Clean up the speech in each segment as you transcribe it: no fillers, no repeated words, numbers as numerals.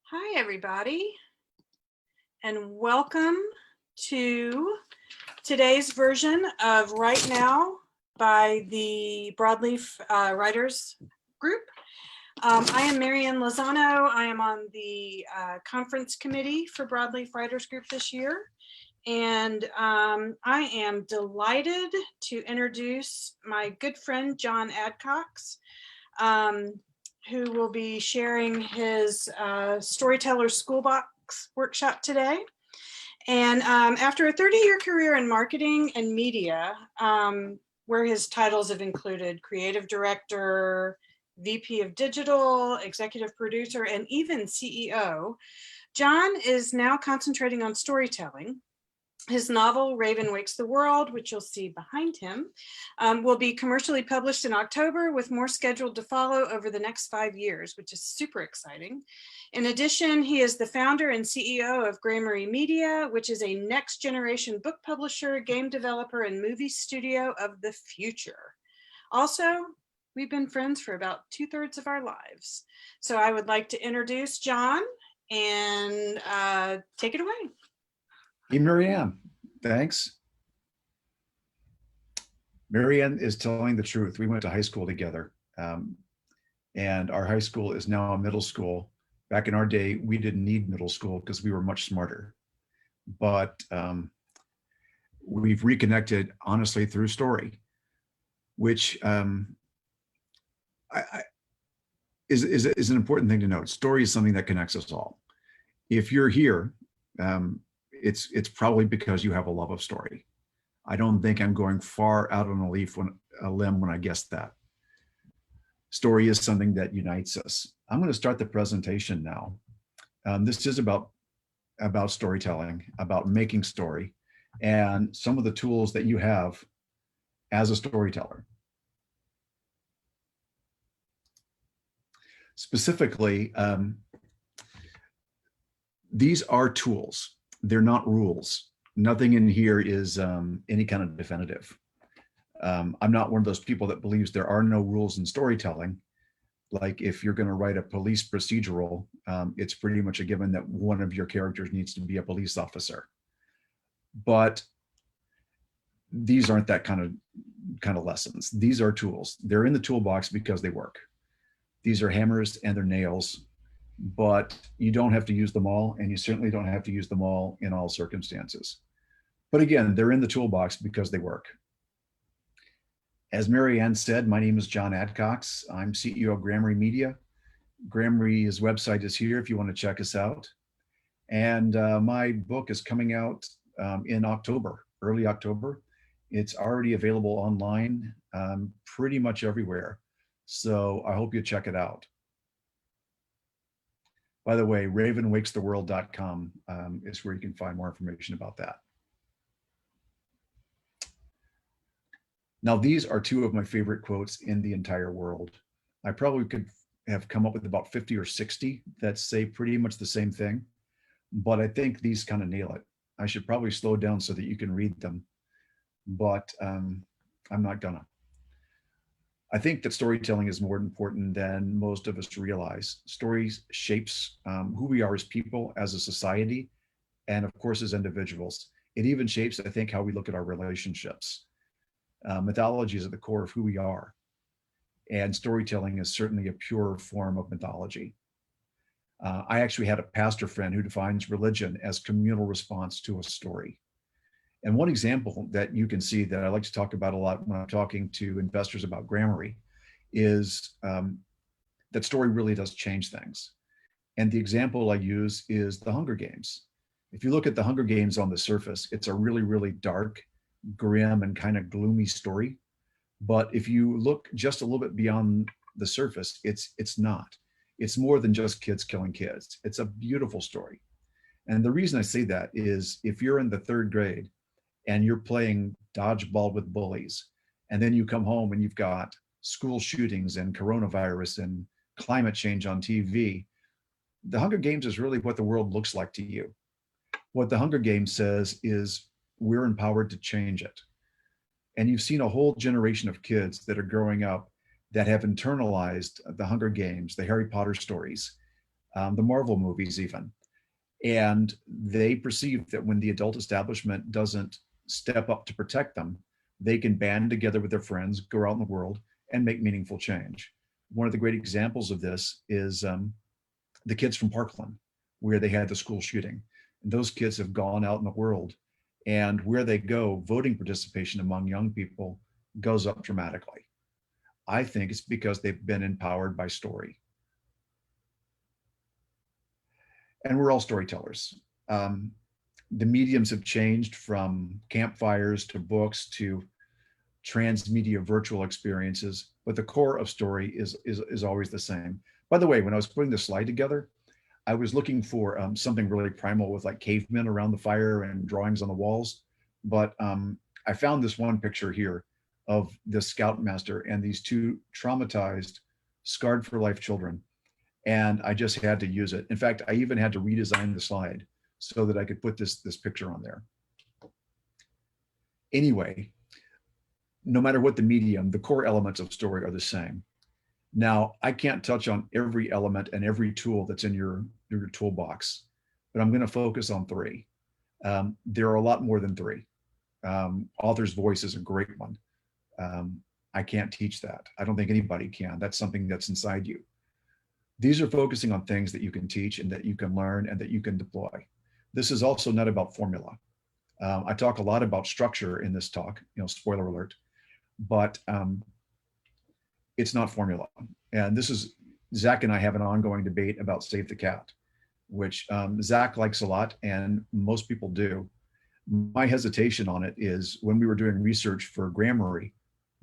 Hi, everybody, and welcome to today's version of Right Now by the Broadleaf Writers Group. I am Marianne Lozano. I am on the conference committee for Broadleaf Writers Group this year, and I am delighted to introduce my good friend, John Adcox, who will be sharing his Storyteller Schoolbox workshop today. And after a 30-year career in marketing and media, where his titles have included creative director, VP of digital, executive producer, and even CEO, John is now concentrating on storytelling. His novel, Raven Wakes the World, which you'll see behind him, will be commercially published in October, with more scheduled to follow over the next 5 years, which is super exciting. In addition, he is the founder and CEO of Gramarye Media, which is a next generation book publisher, game developer, and movie studio of the future. Also, we've been friends for about 2/3 of our lives. So I would like to introduce John and take it away. Hey, Marianne, thanks. Marianne is telling the truth. We went to high school together, and our high school is now a middle school. Back in our day, we didn't need middle school because we were much smarter. But we've reconnected, honestly, through story, which is an important thing to note. Story is something that connects us all. If you're here, it's probably because you have a love of story. I don't think I'm going far out on a limb when I guess that. Story is something that unites us. I'm going to start the presentation now. This is about storytelling, about making story, and some of the tools that you have as a storyteller. Specifically, these are tools. They're not rules. Nothing in here is any kind of definitive. I'm not one of those people that believes there are no rules in storytelling. Like if you're going to write a police procedural, it's pretty much a given that one of your characters needs to be a police officer. But these aren't that kind of lessons. These are tools. They're in the toolbox because they work. These are hammers and they're nails, but you don't have to use them all, and you certainly don't have to use them all in all circumstances. But again, they're in the toolbox because they work. As Marianne said, my name is John Adcox. I'm CEO of Gramarye Media. Gramarye's website is here if you want to check us out. And my book is coming out in October, early October. It's already available online pretty much everywhere. So I hope you check it out. By the way, ravenwakestheworld.com is where you can find more information about that. Now, these are two of my favorite quotes in the entire world. I probably could have come up with about 50 or 60 that say pretty much the same thing, but I think these kind of nail it. I should probably slow down so that you can read them, but I'm not gonna. I think that storytelling is more important than most of us realize. Stories shapes who we are as people, as a society, and of course, as individuals. It even shapes, I think, how we look at our relationships. Mythology is at the core of who we are, and storytelling is certainly a pure form of mythology. I actually had a pastor friend who defines religion as communal response to a story. And one example that you can see that I like to talk about a lot when I'm talking to investors about Gramarye is that story really does change things. And the example I use is the Hunger Games. If you look at the Hunger Games on the surface, it's a really, really dark, grim, and kind of gloomy story. But if you look just a little bit beyond the surface, it's not. It's more than just kids killing kids. It's a beautiful story. And the reason I say that is if you're in the 3rd grade and you're playing dodgeball with bullies, and then you come home and you've got school shootings and coronavirus and climate change on TV, the Hunger Games is really what the world looks like to you. What the Hunger Games says is we're empowered to change it. And you've seen a whole generation of kids that are growing up that have internalized the Hunger Games, the Harry Potter stories, the Marvel movies even. And they perceive that when the adult establishment doesn't step up to protect them, they can band together with their friends, go out in the world, and make meaningful change. One of the great examples of this is the kids from Parkland, where they had the school shooting. And those kids have gone out in the world, and where they go, voting participation among young people goes up dramatically. I think it's because they've been empowered by story. And we're all storytellers. The mediums have changed from campfires to books to transmedia virtual experiences, but the core of story is always the same. By the way, when I was putting the slide together, I was looking for something really primal with like cavemen around the fire and drawings on the walls. But I found this one picture here of the scoutmaster and these two traumatized, scarred for life children. And I just had to use it. In fact, I even had to redesign the slide so that I could put this picture on there. Anyway, no matter what the medium, the core elements of story are the same. Now, I can't touch on every element and every tool that's in your toolbox, but I'm going to focus on three. There are a lot more than three. Author's voice is a great one. I can't teach that. I don't think anybody can. That's something that's inside you. These are focusing on things that you can teach and that you can learn and that you can deploy. This is also not about formula. I talk a lot about structure in this talk, spoiler alert, but it's not formula. And this is, Zach and I have an ongoing debate about Save the Cat, which Zach likes a lot and most people do. My hesitation on it is when we were doing research for Gramarye,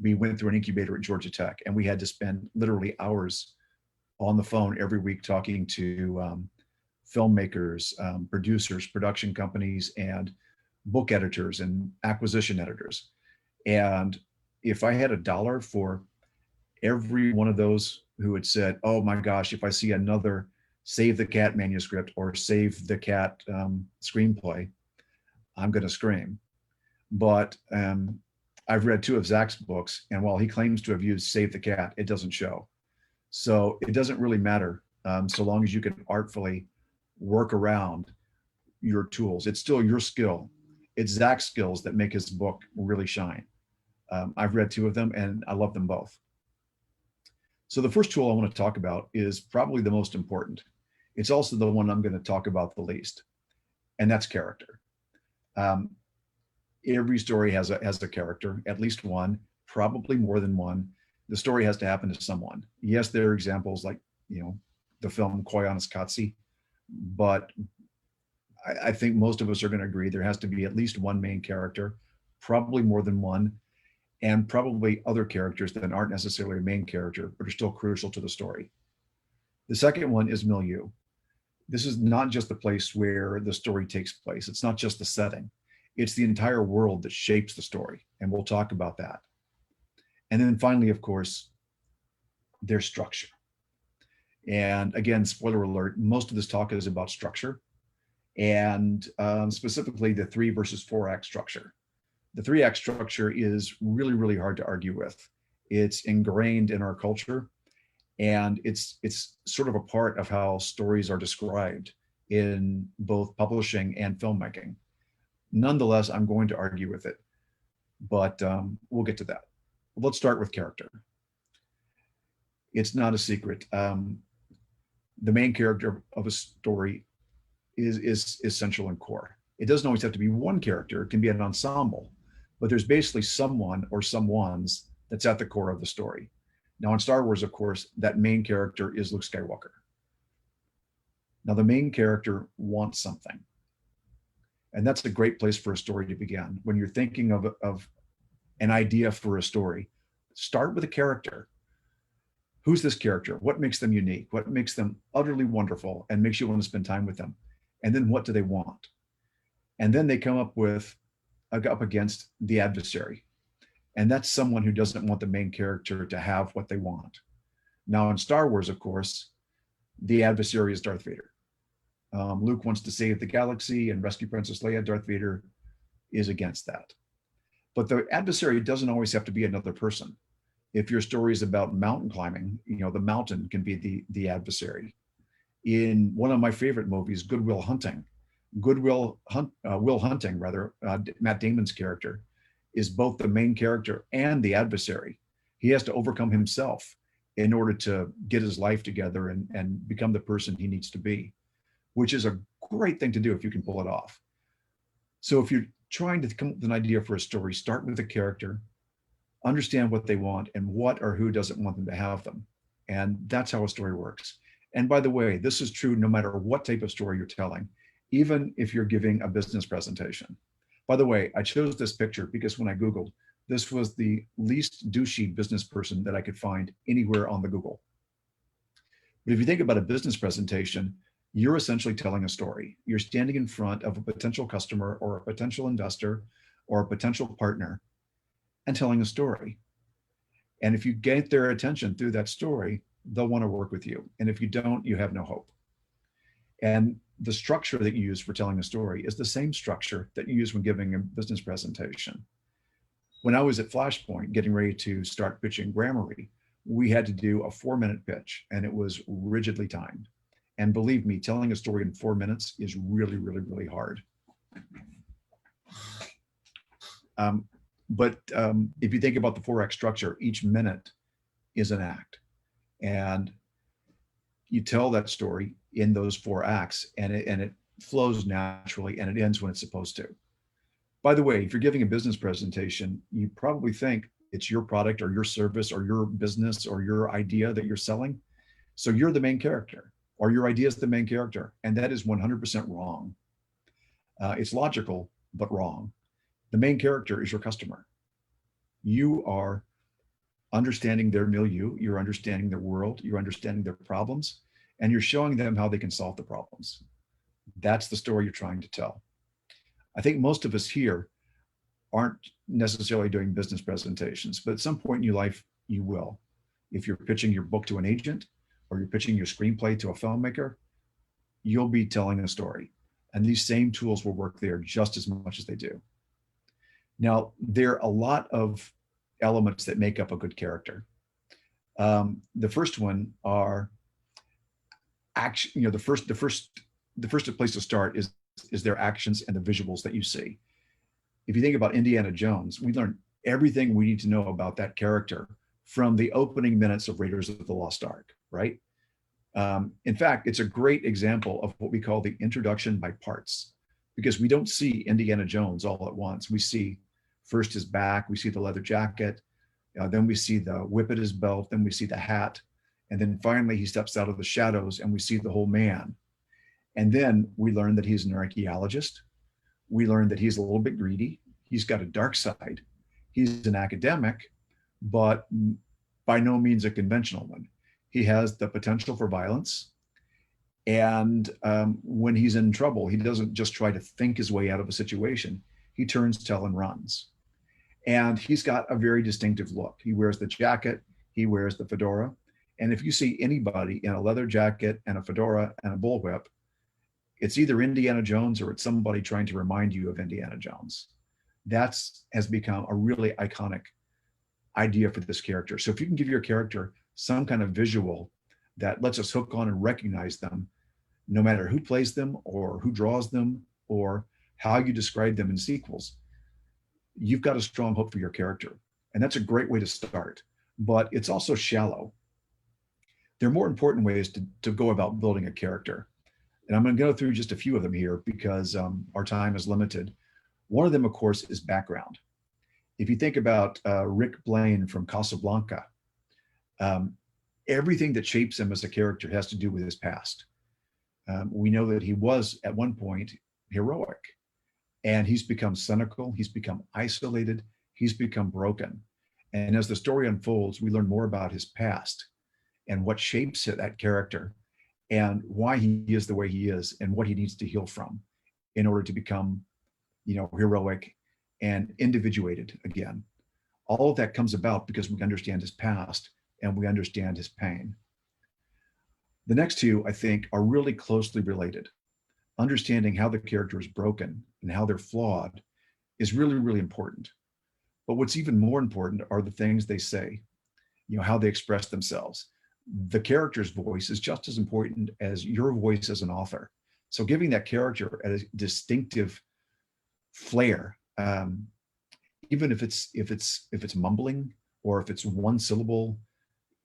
we went through an incubator at Georgia Tech and we had to spend literally hours on the phone every week talking to filmmakers, producers, production companies, and book editors and acquisition editors. And if I had $1 for every one of those who had said, oh my gosh, if I see another Save the Cat manuscript or Save the Cat screenplay, I'm going to scream. But I've read 2 of Zach's books, and while he claims to have used Save the Cat, it doesn't show. So it doesn't really matter so long as you can artfully work around your tools. It's still your skill. It's Zach's skills that make his book really shine. I've read 2 of them and I love them both. So the first tool I want to talk about is probably the most important. It's also the one I'm going to talk about the least, and that's character. Every story has a character, at least one, probably more than one. The story has to happen to someone. Yes, there are examples like, the film Koyaanisqatsi, but I think most of us are going to agree there has to be at least one main character, probably more than one, and probably other characters that aren't necessarily a main character, but are still crucial to the story. The second one is milieu. This is not just the place where the story takes place. It's not just the setting. It's the entire world that shapes the story, and we'll talk about that. And then finally, of course, their structure. And again, spoiler alert, most of this talk is about structure, and specifically the 3 versus 4 act structure. The 3 act structure is really, really hard to argue with. It's ingrained in our culture, and it's sort of a part of how stories are described in both publishing and filmmaking. Nonetheless, I'm going to argue with it, but we'll get to that. Let's start with character. It's not a secret. The main character of a story is essential and core. It doesn't always have to be one character. It can be an ensemble, but there's basically someone or someones that's at the core of the story. Now in Star Wars, of course, that main character is Luke Skywalker. Now the main character wants something. And that's a great place for a story to begin. When you're thinking of an idea for a story, start with a character. Who's this character? What makes them unique? What makes them utterly wonderful and makes you want to spend time with them? And then what do they want? And then they come up against the adversary. And that's someone who doesn't want the main character to have what they want. Now in Star Wars, of course, the adversary is Darth Vader. Luke wants to save the galaxy and rescue Princess Leia. Darth Vader is against that. But the adversary doesn't always have to be another person. If your story is about mountain climbing, the mountain can be the adversary. In one of my favorite movies, Will Hunting, Will Hunting, rather, Matt Damon's character is both the main character and the adversary. He has to overcome himself in order to get his life together and become the person he needs to be, which is a great thing to do if you can pull it off. So if you're trying to come up with an idea for a story, start with a character, understand what they want and what or who doesn't want them to have them. And that's how a story works. And by the way, this is true no matter what type of story you're telling, even if you're giving a business presentation. By the way, I chose this picture because when I Googled, this was the least douchey business person that I could find anywhere on the Google. But if you think about a business presentation, you're essentially telling a story. You're standing in front of a potential customer or a potential investor or a potential partner and telling a story. And if you get their attention through that story, they'll want to work with you. And if you don't, you have no hope. And the structure that you use for telling a story is the same structure that you use when giving a business presentation. When I was at Flashpoint getting ready to start pitching Gramarye, we had to do a 4-minute pitch and it was rigidly timed. And believe me, telling a story in 4 minutes is really, really, really hard. But if you think about the 4-act structure, each minute is an act. And you tell that story in those 4 acts and it flows naturally and it ends when it's supposed to. By the way, if you're giving a business presentation, you probably think it's your product or your service or your business or your idea that you're selling. So you're the main character or your idea is the main character. And that is 100% wrong. It's logical, but wrong. The main character is your customer. You are understanding their milieu, you're understanding their world, you're understanding their problems, and you're showing them how they can solve the problems. That's the story you're trying to tell. I think most of us here aren't necessarily doing business presentations, but at some point in your life, you will. If you're pitching your book to an agent or you're pitching your screenplay to a filmmaker, you'll be telling a story. And these same tools will work there just as much as they do. Now, there are a lot of elements that make up a good character. The first one are action. You know, the first place to start is their actions and the visuals that you see. If you think about Indiana Jones, we learn everything we need to know about that character from the opening minutes of Raiders of the Lost Ark, right? In fact, it's a great example of what we call the introduction by parts, because we don't see Indiana Jones all at once. We see first his back, we see the leather jacket, then we see the whip at his belt, then we see the hat, and then finally he steps out of the shadows and we see the whole man. And then we learn that he's an archaeologist. We learn that he's a little bit greedy. He's got a dark side. He's an academic, but by no means a conventional one. He has the potential for violence. And when he's in trouble, he doesn't just try to think his way out of a situation. He turns tail and runs. And he's got a very distinctive look. He wears the jacket, he wears the fedora. And if you see anybody in a leather jacket and a fedora and a bullwhip, it's either Indiana Jones or it's somebody trying to remind you of Indiana Jones. That's has become a really iconic idea for this character. So if you can give your character some kind of visual that lets us hook on and recognize them, no matter who plays them or who draws them or how you describe them in sequels, you've got a strong hook for your character. And that's a great way to start, but it's also shallow. There are more important ways to go about building a character. And I'm going to go through just a few of them here because our time is limited. One of them, of course, is background. If you think about Rick Blaine from Casablanca, everything that shapes him as a character has to do with his past. We know that he was at one point heroic, and he's become cynical, he's become isolated, he's become broken. And as the story unfolds, we learn more about his past and what shapes that character and why he is the way he is and what he needs to heal from in order to become, heroic and individuated again. All of that comes about because we understand his past and we understand his pain. The next two, I think, are really closely related. Understanding how the character is broken and how they're flawed is really, really important. But what's even more important are the things they say, how they express themselves. the character's voice is just as important as your voice as an author. So giving that character a distinctive flair, even if it's mumbling, or if it's one syllable,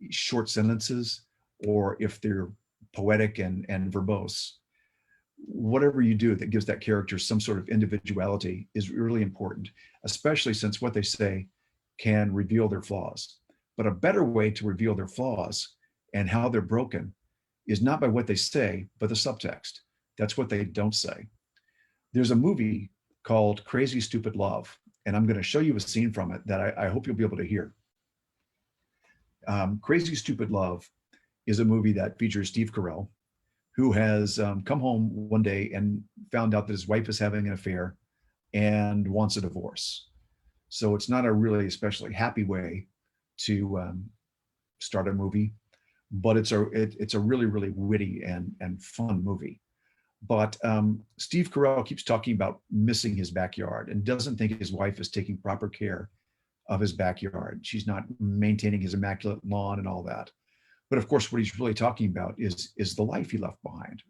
short sentences, or if they're poetic and verbose, whatever you do that gives that character some sort of individuality is really important, especially since what they say can reveal their flaws. But a better way to reveal their flaws and how they're broken is not by what they say, but the subtext. That's what they don't say. There's a movie called Crazy Stupid Love, and I'm going to show you a scene from it that I hope you'll be able to hear. Crazy Stupid Love is a movie that features Steve Carell, who has come home one day and found out that his wife is having an affair and wants a divorce. So it's not a really especially happy way to start a movie, but it's a really, really witty and fun movie. But Steve Carell keeps talking about missing his backyard and doesn't think his wife is taking proper care of his backyard. She's not maintaining his immaculate lawn and all that. But of course, what he's really talking about is the life he left behind.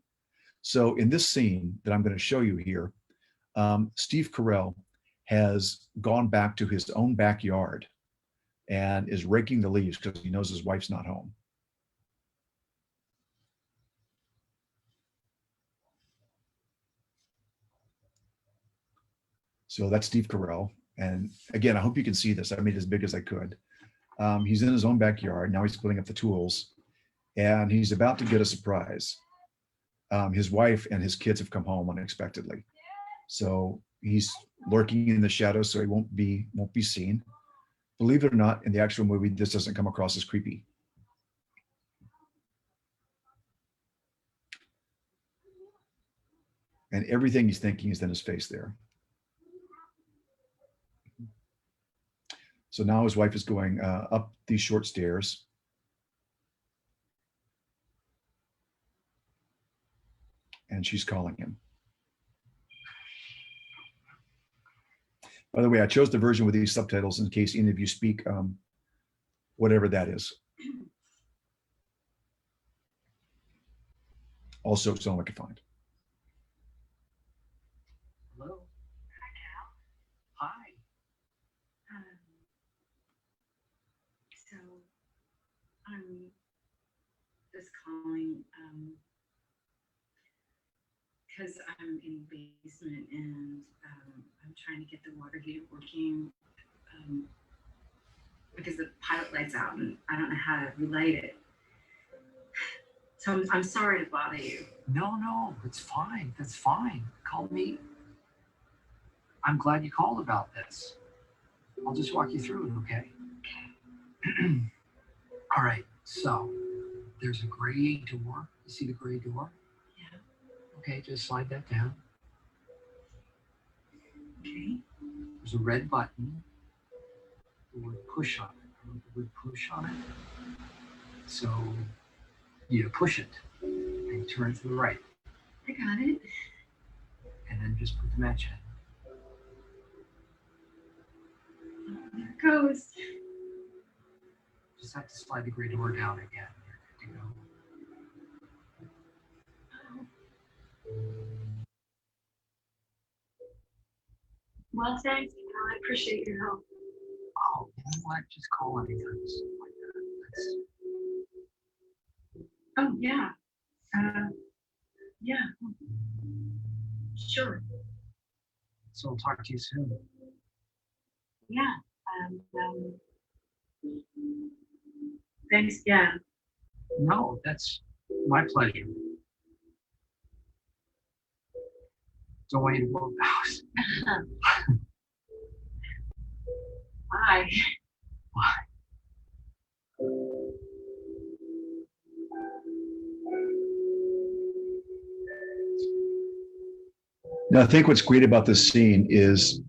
So in this scene that I'm going to show you here, Steve Carell has gone back to his own backyard and is raking the leaves because he knows his wife's not home. So that's Steve Carell. And again, I hope you can see this. I made it as big as I could. He's in his own backyard. Now he's splitting up the tools and he's about to get a surprise. His wife and his kids have come home unexpectedly. So he's lurking in the shadows so he won't be seen. Believe it or not, in the actual movie, this doesn't come across as creepy. And everything he's thinking is in his face there. So now his wife is going up these short stairs. And she's calling him. By the way, I chose the version with these subtitles in case any of you speak whatever that is. Also, someone could find. Hello. Hi, Cal. Hi. So I'm just calling because I'm in the basement and I'm trying to get the water heater working because the pilot light's out and I don't know how to relight it. So I'm sorry to bother you. No, it's fine. That's fine. Call me. I'm glad you called about this. I'll just walk you through it, okay? Okay. All right, so there's a gray door. You see the gray door? Yeah. Okay, just slide that down. Okay. There's a red button. The word push on it. I wrote the word push on it. So you push it and turn to the right. I got it. And then just put the match in. Oh, there it goes. Just have to slide the gray door down again. You're good to go. Well, thanks. I appreciate your help. Oh, you know what? Just call anytime. Something like that. Oh, yeah. Yeah. Sure. So I'll talk to you soon. Yeah. Thanks. Yeah. No, that's my pleasure. Don't want you to blow the house. Bye. Now, I think what's great about this scene is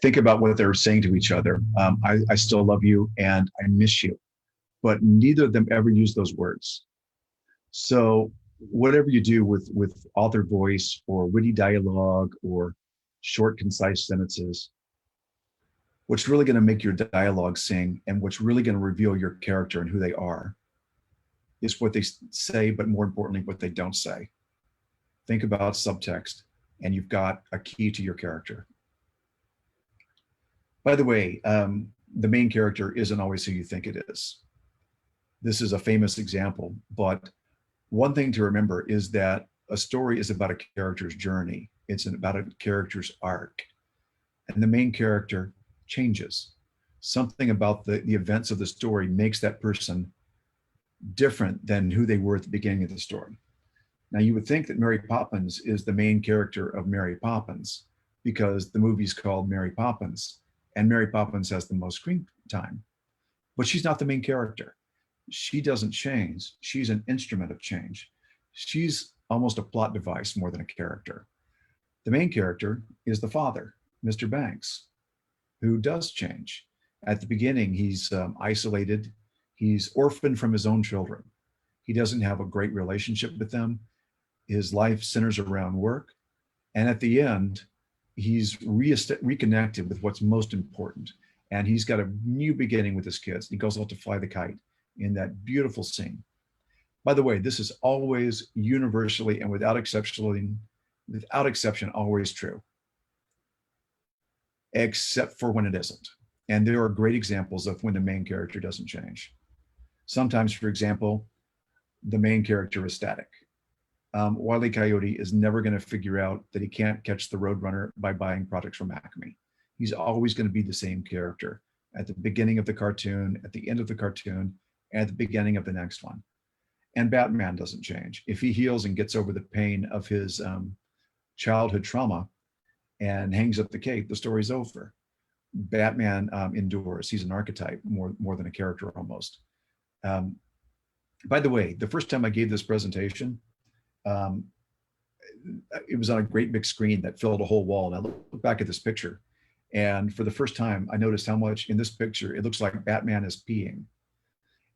think about what they're saying to each other. I still love you and I miss you, but neither of them ever use those words. So whatever you do with author voice or witty dialogue or short, concise sentences, what's really going to make your dialogue sing and what's really going to reveal your character and who they are is what they say, but more importantly, what they don't say. Think about subtext, and you've got a key to your character. By the way, the main character isn't always who you think it is. This is a famous example, but one thing to remember is that a story is about a character's journey. It's about a character's arc. And the main character changes. Something about the events of the story makes that person different than who they were at the beginning of the story. Now, you would think that Mary Poppins is the main character of Mary Poppins because the movie's called Mary Poppins, and Mary Poppins has the most screen time. But she's not the main character. She doesn't change. She's an instrument of change. She's almost a plot device more than a character. The main character is the father, Mr. Banks, who does change. At the beginning, he's isolated. He's orphaned from his own children. He doesn't have a great relationship with them. His life centers around work. And at the end, he's reconnected with what's most important. And he's got a new beginning with his kids. He goes out to fly the kite in that beautiful scene. By the way, this is always universally and without exception, always true, except for when it isn't. And there are great examples of when the main character doesn't change. Sometimes, for example, the main character is static. Wile E. Coyote is never going to figure out that he can't catch the Roadrunner by buying products from Acme. He's always going to be the same character at the beginning of the cartoon, at the end of the cartoon, and at the beginning of the next one. And Batman doesn't change. If he heals and gets over the pain of his childhood trauma and hangs up the cape, the story's over. Batman endures. He's an archetype more than a character almost. By the way, the first time I gave this presentation, it was on a great big screen that filled a whole wall. And I looked back at this picture, and for the first time, I noticed how much in this picture it looks like Batman is peeing.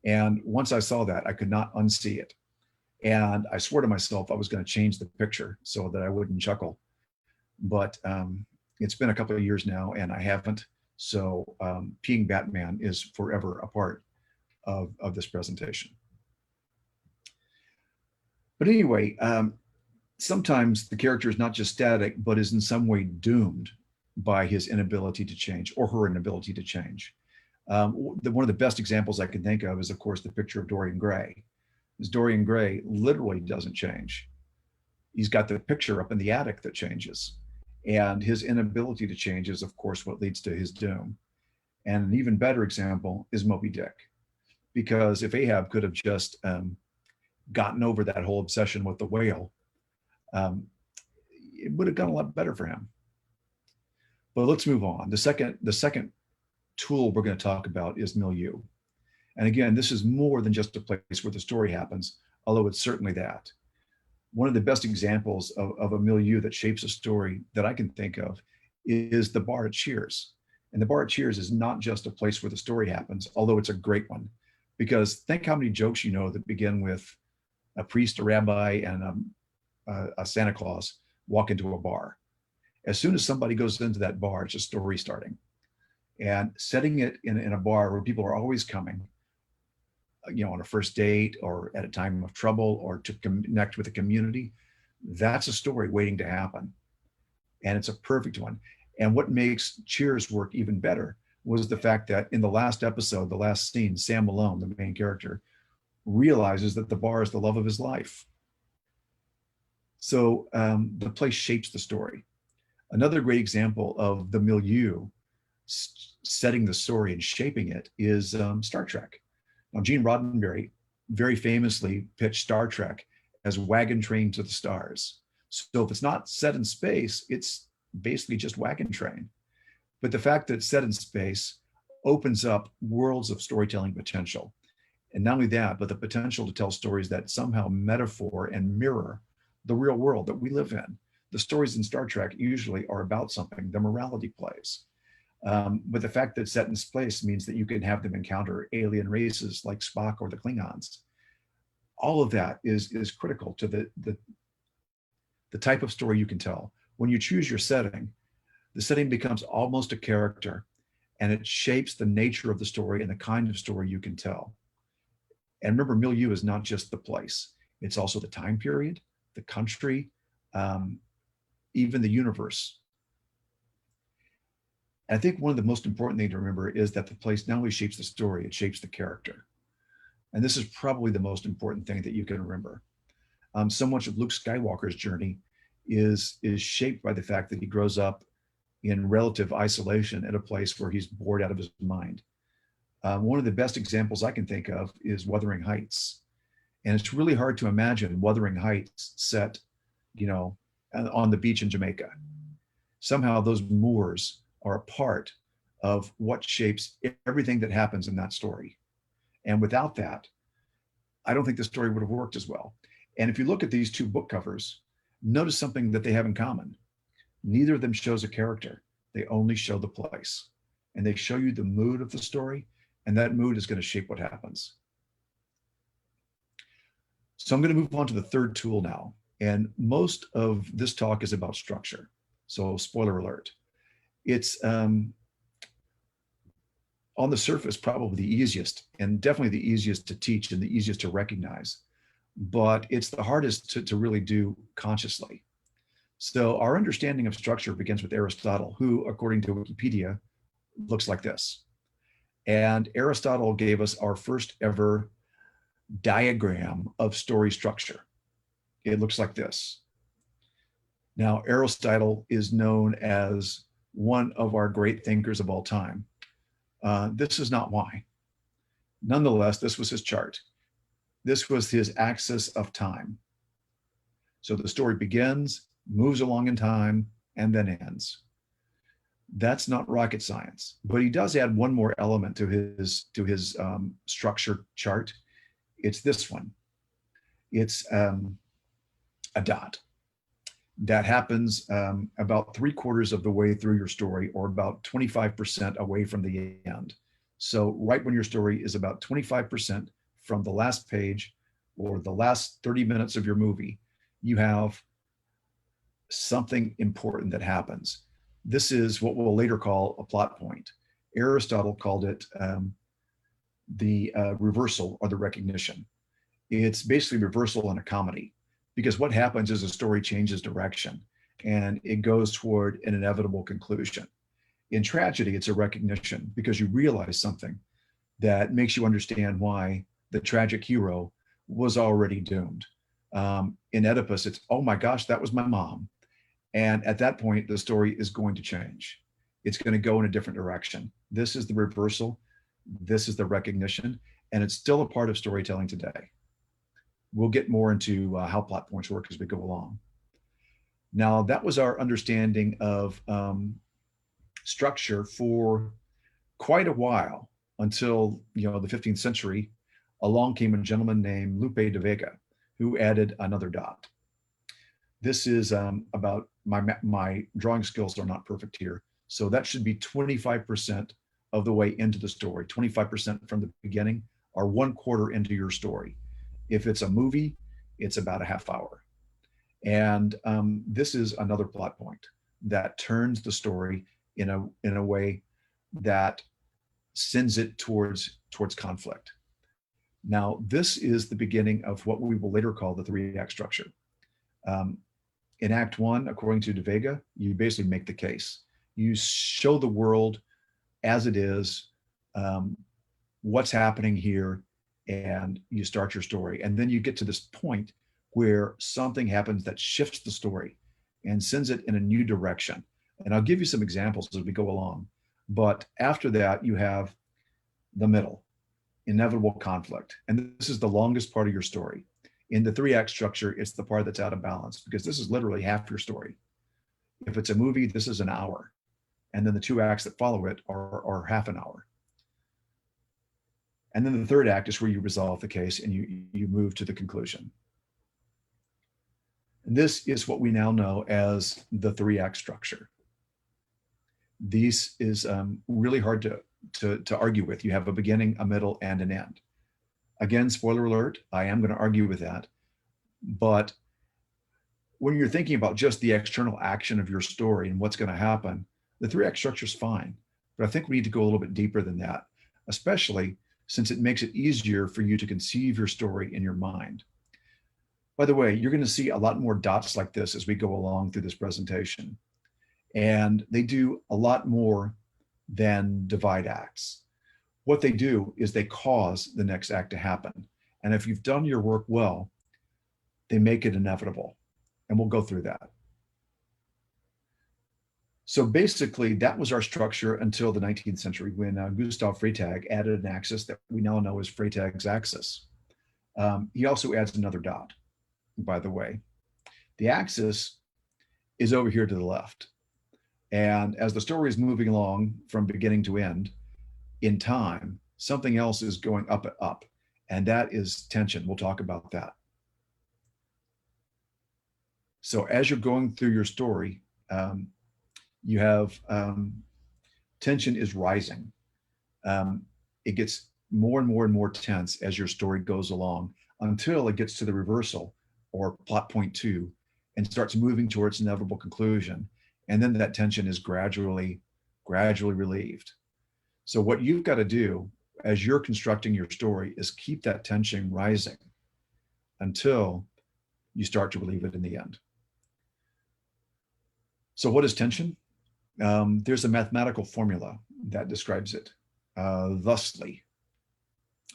And once I saw that, I could not unsee it. And I swore to myself I was going to change the picture so that I wouldn't chuckle. But it's been a couple of years now, and I haven't. So peeing Batman is forever a part of this presentation. But anyway, sometimes the character is not just static, but is in some way doomed by his inability to change or her inability to change. One of the best examples I can think of is, of course, the picture of Dorian Gray. Because Dorian Gray literally doesn't change. He's got the picture up in the attic that changes. And his inability to change is, of course, what leads to his doom. And an even better example is Moby Dick. Because if Ahab could have just gotten over that whole obsession with the whale, it would have gone a lot better for him. But let's move on. The second tool we're going to talk about is milieu. And again, this is more than just a place where the story happens, although it's certainly that. One of the best examples of a milieu that shapes a story that I can think of is the bar at Cheers. And the bar at Cheers is not just a place where the story happens, although it's a great one. Because think how many jokes you know that begin with a priest, a rabbi, and a Santa Claus walk into a bar. As soon as somebody goes into that bar, it's a story starting. And setting it in a bar where people are always coming, on a first date or at a time of trouble or to connect with the community, that's a story waiting to happen. And it's a perfect one. And what makes Cheers work even better was the fact that in the last episode, the last scene, Sam Malone, the main character, realizes that the bar is the love of his life. So the place shapes the story. Another great example of the milieu setting the story and shaping it is Star Trek. Now, Gene Roddenberry very famously pitched Star Trek as Wagon Train to the Stars. So if it's not set in space, it's basically just Wagon Train. But the fact that it's set in space opens up worlds of storytelling potential. And not only that, but the potential to tell stories that somehow metaphor and mirror the real world that we live in. The stories in Star Trek usually are about something, the morality plays. But the fact that it's set in space means that you can have them encounter alien races like Spock or the Klingons. All of that is critical to the type of story you can tell. When you choose your setting, the setting becomes almost a character, and it shapes the nature of the story and the kind of story you can tell. And remember, milieu is not just the place. It's also the time period, the country, even the universe. And I think one of the most important things to remember is that the place not only shapes the story, it shapes the character. And this is probably the most important thing that you can remember. So much of Luke Skywalker's journey is shaped by the fact that he grows up in relative isolation at a place where he's bored out of his mind. One of the best examples I can think of is Wuthering Heights. And it's really hard to imagine Wuthering Heights set, on the beach in Jamaica. Somehow those moors are a part of what shapes everything that happens in that story. And without that, I don't think the story would have worked as well. And if you look at these two book covers, notice something that they have in common. Neither of them shows a character. They only show the place. And they show you the mood of the story, and that mood is going to shape what happens. So I'm going to move on to the third tool now. And most of this talk is about structure. So spoiler alert. It's on the surface, probably the easiest, and definitely the easiest to teach and the easiest to recognize. But it's the hardest to really do consciously. So our understanding of structure begins with Aristotle, who, according to Wikipedia, looks like this. And Aristotle gave us our first ever diagram of story structure. It looks like this. Now, Aristotle is known as one of our great thinkers of all time. This is not why. Nonetheless, this was his chart. This was his axis of time. So the story begins, moves along in time, and then ends. That's not rocket science, but he does add one more element to his structure chart. It's this one. It's a dot that happens about 3/4 of the way through your story, or about 25% away from the end. So right when your story is about 25% from the last page or the last 30 minutes of your movie, you have something important that happens. This is what we'll later call a plot point. Aristotle called it the reversal or the recognition. It's basically reversal in a comedy, because what happens is a story changes direction and it goes toward an inevitable conclusion. In tragedy, it's a recognition, because you realize something that makes you understand why the tragic hero was already doomed. In Oedipus, it's, oh my gosh, that was my mom. And at that point, the story is going to change. It's going to go in a different direction. This is the reversal. This is the recognition. And it's still a part of storytelling today. We'll get more into how plot points work as we go along. Now, that was our understanding of structure for quite a while, until the 15th century. Along came a gentleman named Lope de Vega, who added another dot. This is about my drawing skills are not perfect here. So that should be 25% of the way into the story, 25% from the beginning, or 1/4 into your story. If it's a movie, it's about a half hour. And this is another plot point that turns the story in a way that sends it towards conflict. Now, this is the beginning of what we will later call the 3-act structure. In Act 1, according to De Vega, you basically make the case. You show the world as it is, what's happening here, and you start your story. And then you get to this point where something happens that shifts the story and sends it in a new direction. And I'll give you some examples as we go along. But after that, you have the middle, inevitable conflict. And this is the longest part of your story. In the 3-act structure, it's the part that's out of balance, because this is literally half your story. If it's a movie, this is an hour. And then the 2 acts that follow it are half an hour. And then the 3rd act is where you resolve the case and you move to the conclusion. And this is what we now know as the 3-act structure. This is really hard to argue with. You have a beginning, a middle, and an end. Again, spoiler alert, I am going to argue with that. But when you're thinking about just the external action of your story and what's going to happen, the 3-act structure is fine. But I think we need to go a little bit deeper than that, especially since it makes it easier for you to conceive your story in your mind. By the way, you're going to see a lot more dots like this as we go along through this presentation. And they do a lot more than divide acts. What they do is they cause the next act to happen. And if you've done your work well, they make it inevitable. And we'll go through that. So basically, that was our structure until the 19th century when Gustav Freytag added an axis that we now know as Freytag's axis. He also adds another dot, by the way. The axis is over here to the left. And as the story is moving along from beginning to end, in time, something else is going up and up, and that is tension. We'll talk about that. So as you're going through your story, you have tension is rising. It gets more and more and more tense as your story goes along until it gets to the reversal or plot point 2 and starts moving towards inevitable conclusion. And then that tension is gradually relieved. So what you've got to do as you're constructing your story is keep that tension rising until you start to relieve it in the end. So what is tension? There's a mathematical formula that describes it thusly.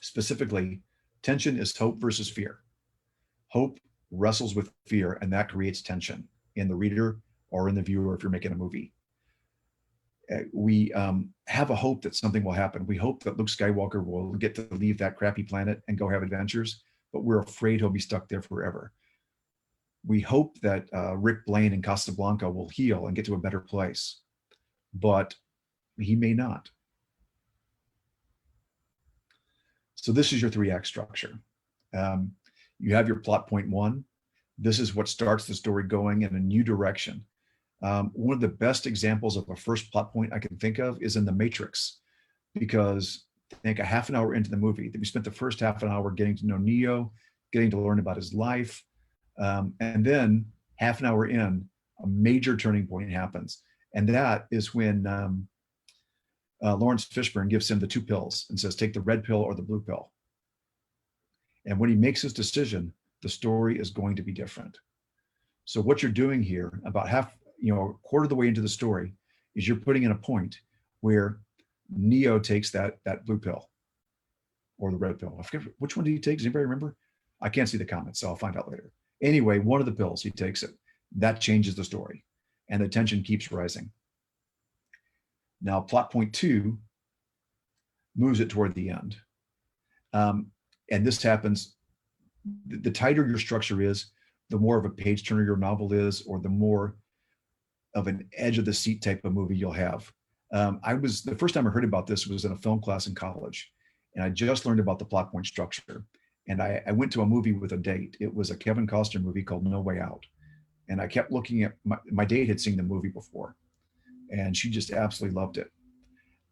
Specifically, tension is hope versus fear. Hope wrestles with fear, and that creates tension in the reader or in the viewer if you're making a movie. We have a hope that something will happen. We hope that Luke Skywalker will get to leave that crappy planet and go have adventures, but we're afraid he'll be stuck there forever. We hope that Rick Blaine in Casablanca will heal and get to a better place, but he may not. So this is your 3-act structure. You have your plot point 1. This is what starts the story going in a new direction. One of the best examples of a first plot point I can think of is in The Matrix, because I think a half an hour into the movie, that we spent the first half an hour getting to know Neo, getting to learn about his life. And then half an hour in, a major turning point happens. And that is when Lawrence Fishburne gives him the 2 pills and says, take the red pill or the blue pill. And when he makes his decision, the story is going to be different. So what you're doing here, about a quarter of the way into the story, is you're putting in a point where Neo takes that blue pill or the red pill. I forget which one did he take. Does anybody remember? I can't see the comments, so I'll find out later. Anyway, one of the pills, he takes it. That changes the story, and the tension keeps rising. Now, plot point 2 moves it toward the end. And this happens, the tighter your structure is, the more of a page turner your novel is, or the more of an edge of the seat type of movie you'll have. The first time I heard about this was in a film class in college, and I just learned about the plot point structure. And I went to a movie with a date. It was a Kevin Costner movie called No Way Out. And I kept looking at, my date had seen the movie before, and she just absolutely loved it.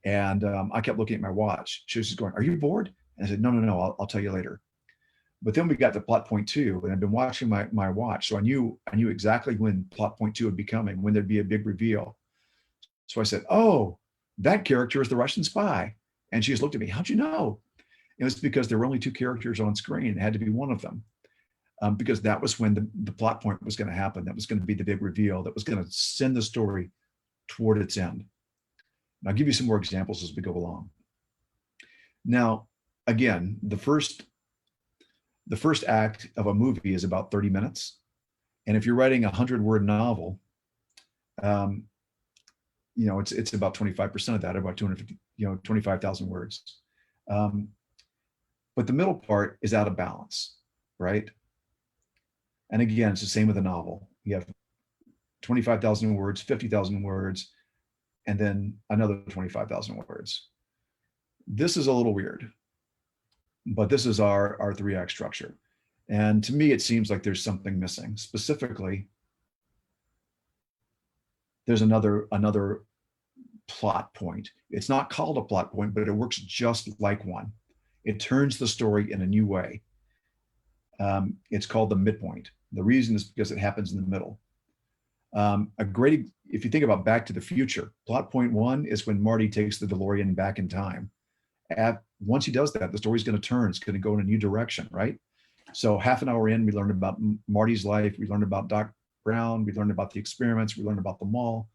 And I kept looking at my watch. She was just going, are you bored? And I said, no, I'll tell you later. But then we got to plot point 2, and I've been watching my watch. So I knew exactly when plot point 2 would be coming, when there'd be a big reveal. So I said, oh, that character is the Russian spy. And she just looked at me, how'd you know? It was because there were only 2 characters on screen. It had to be one of them, because that was when the plot point was going to happen. That was going to be the big reveal that was going to send the story toward its end. And I'll give you some more examples as we go along. Now, again, the first act of a movie is about 30 minutes. And if you're writing a 100-word novel, it's about 25% of that, about 250, 25,000 words. But the middle part is out of balance, right? And again, it's the same with a novel. You have 25,000 words, 50,000 words, and then another 25,000 words. This is a little weird, but this is our 3-act structure. And to me, it seems like there's something missing. Specifically, there's another plot point. It's not called a plot point, but it works just like one. It turns the story in a new way. It's called the midpoint. The reason is because it happens in the middle. If you think about Back to the Future, plot point 1 is when Marty takes the DeLorean back in time Once he does that, the story's going to turn. It's going to go in a new direction, right? So half an hour in, we learned about Marty's life. We learned about Doc Brown. We learned about the experiments. We learned about the mall.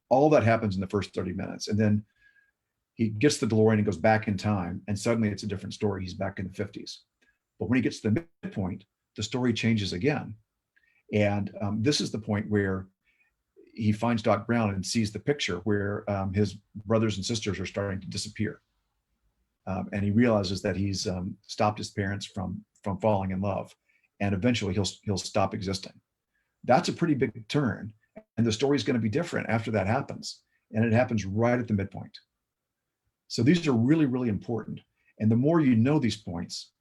All that happens in the first 30 minutes. And then he gets the DeLorean and goes back in time. And suddenly it's a different story. He's back in the 50s. But when he gets to the midpoint, the story changes again. And this is the point where he finds Doc Brown and sees the picture where his brothers and sisters are starting to disappear. And he realizes that he's stopped his parents from falling in love, and eventually he'll stop existing. That's a pretty big turn, and the story is going to be different after that happens, and it happens right at the midpoint. So these are really, really important, and the more you know these points,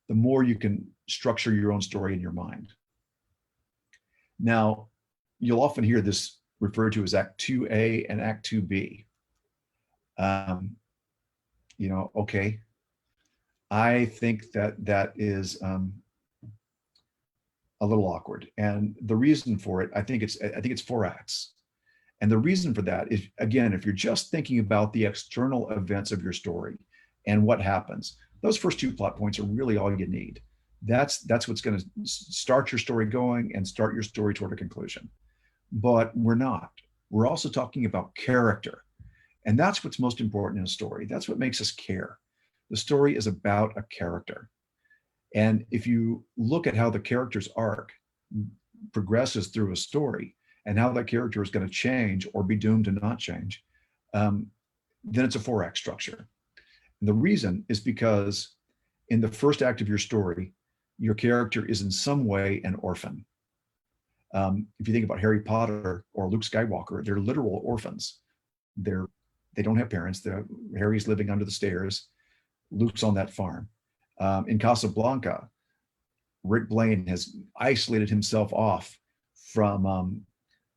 the more you can structure your own story in your mind. Now, you'll often hear this referred to as Act 2A and Act 2B. Okay, I think that is a little awkward, and the reason for it, I think it's 4 acts, and the reason for that is, again, if you're just thinking about the external events of your story and what happens, those first 2 plot points are really all you need. That's what's going to start your story going and start your story toward a conclusion. But we're not. We're also talking about character. And that's what's most important in a story. That's what makes us care. The story is about a character. And if you look at how the character's arc progresses through a story and how that character is going to change or be doomed to not change, then it's a 4-act structure. And the reason is because in the first act of your story, your character is in some way an orphan. If you think about Harry Potter or Luke Skywalker, they're literal orphans. They don't have parents. Harry's living under the stairs. Luke's on that farm. In Casablanca, Rick Blaine has isolated himself off from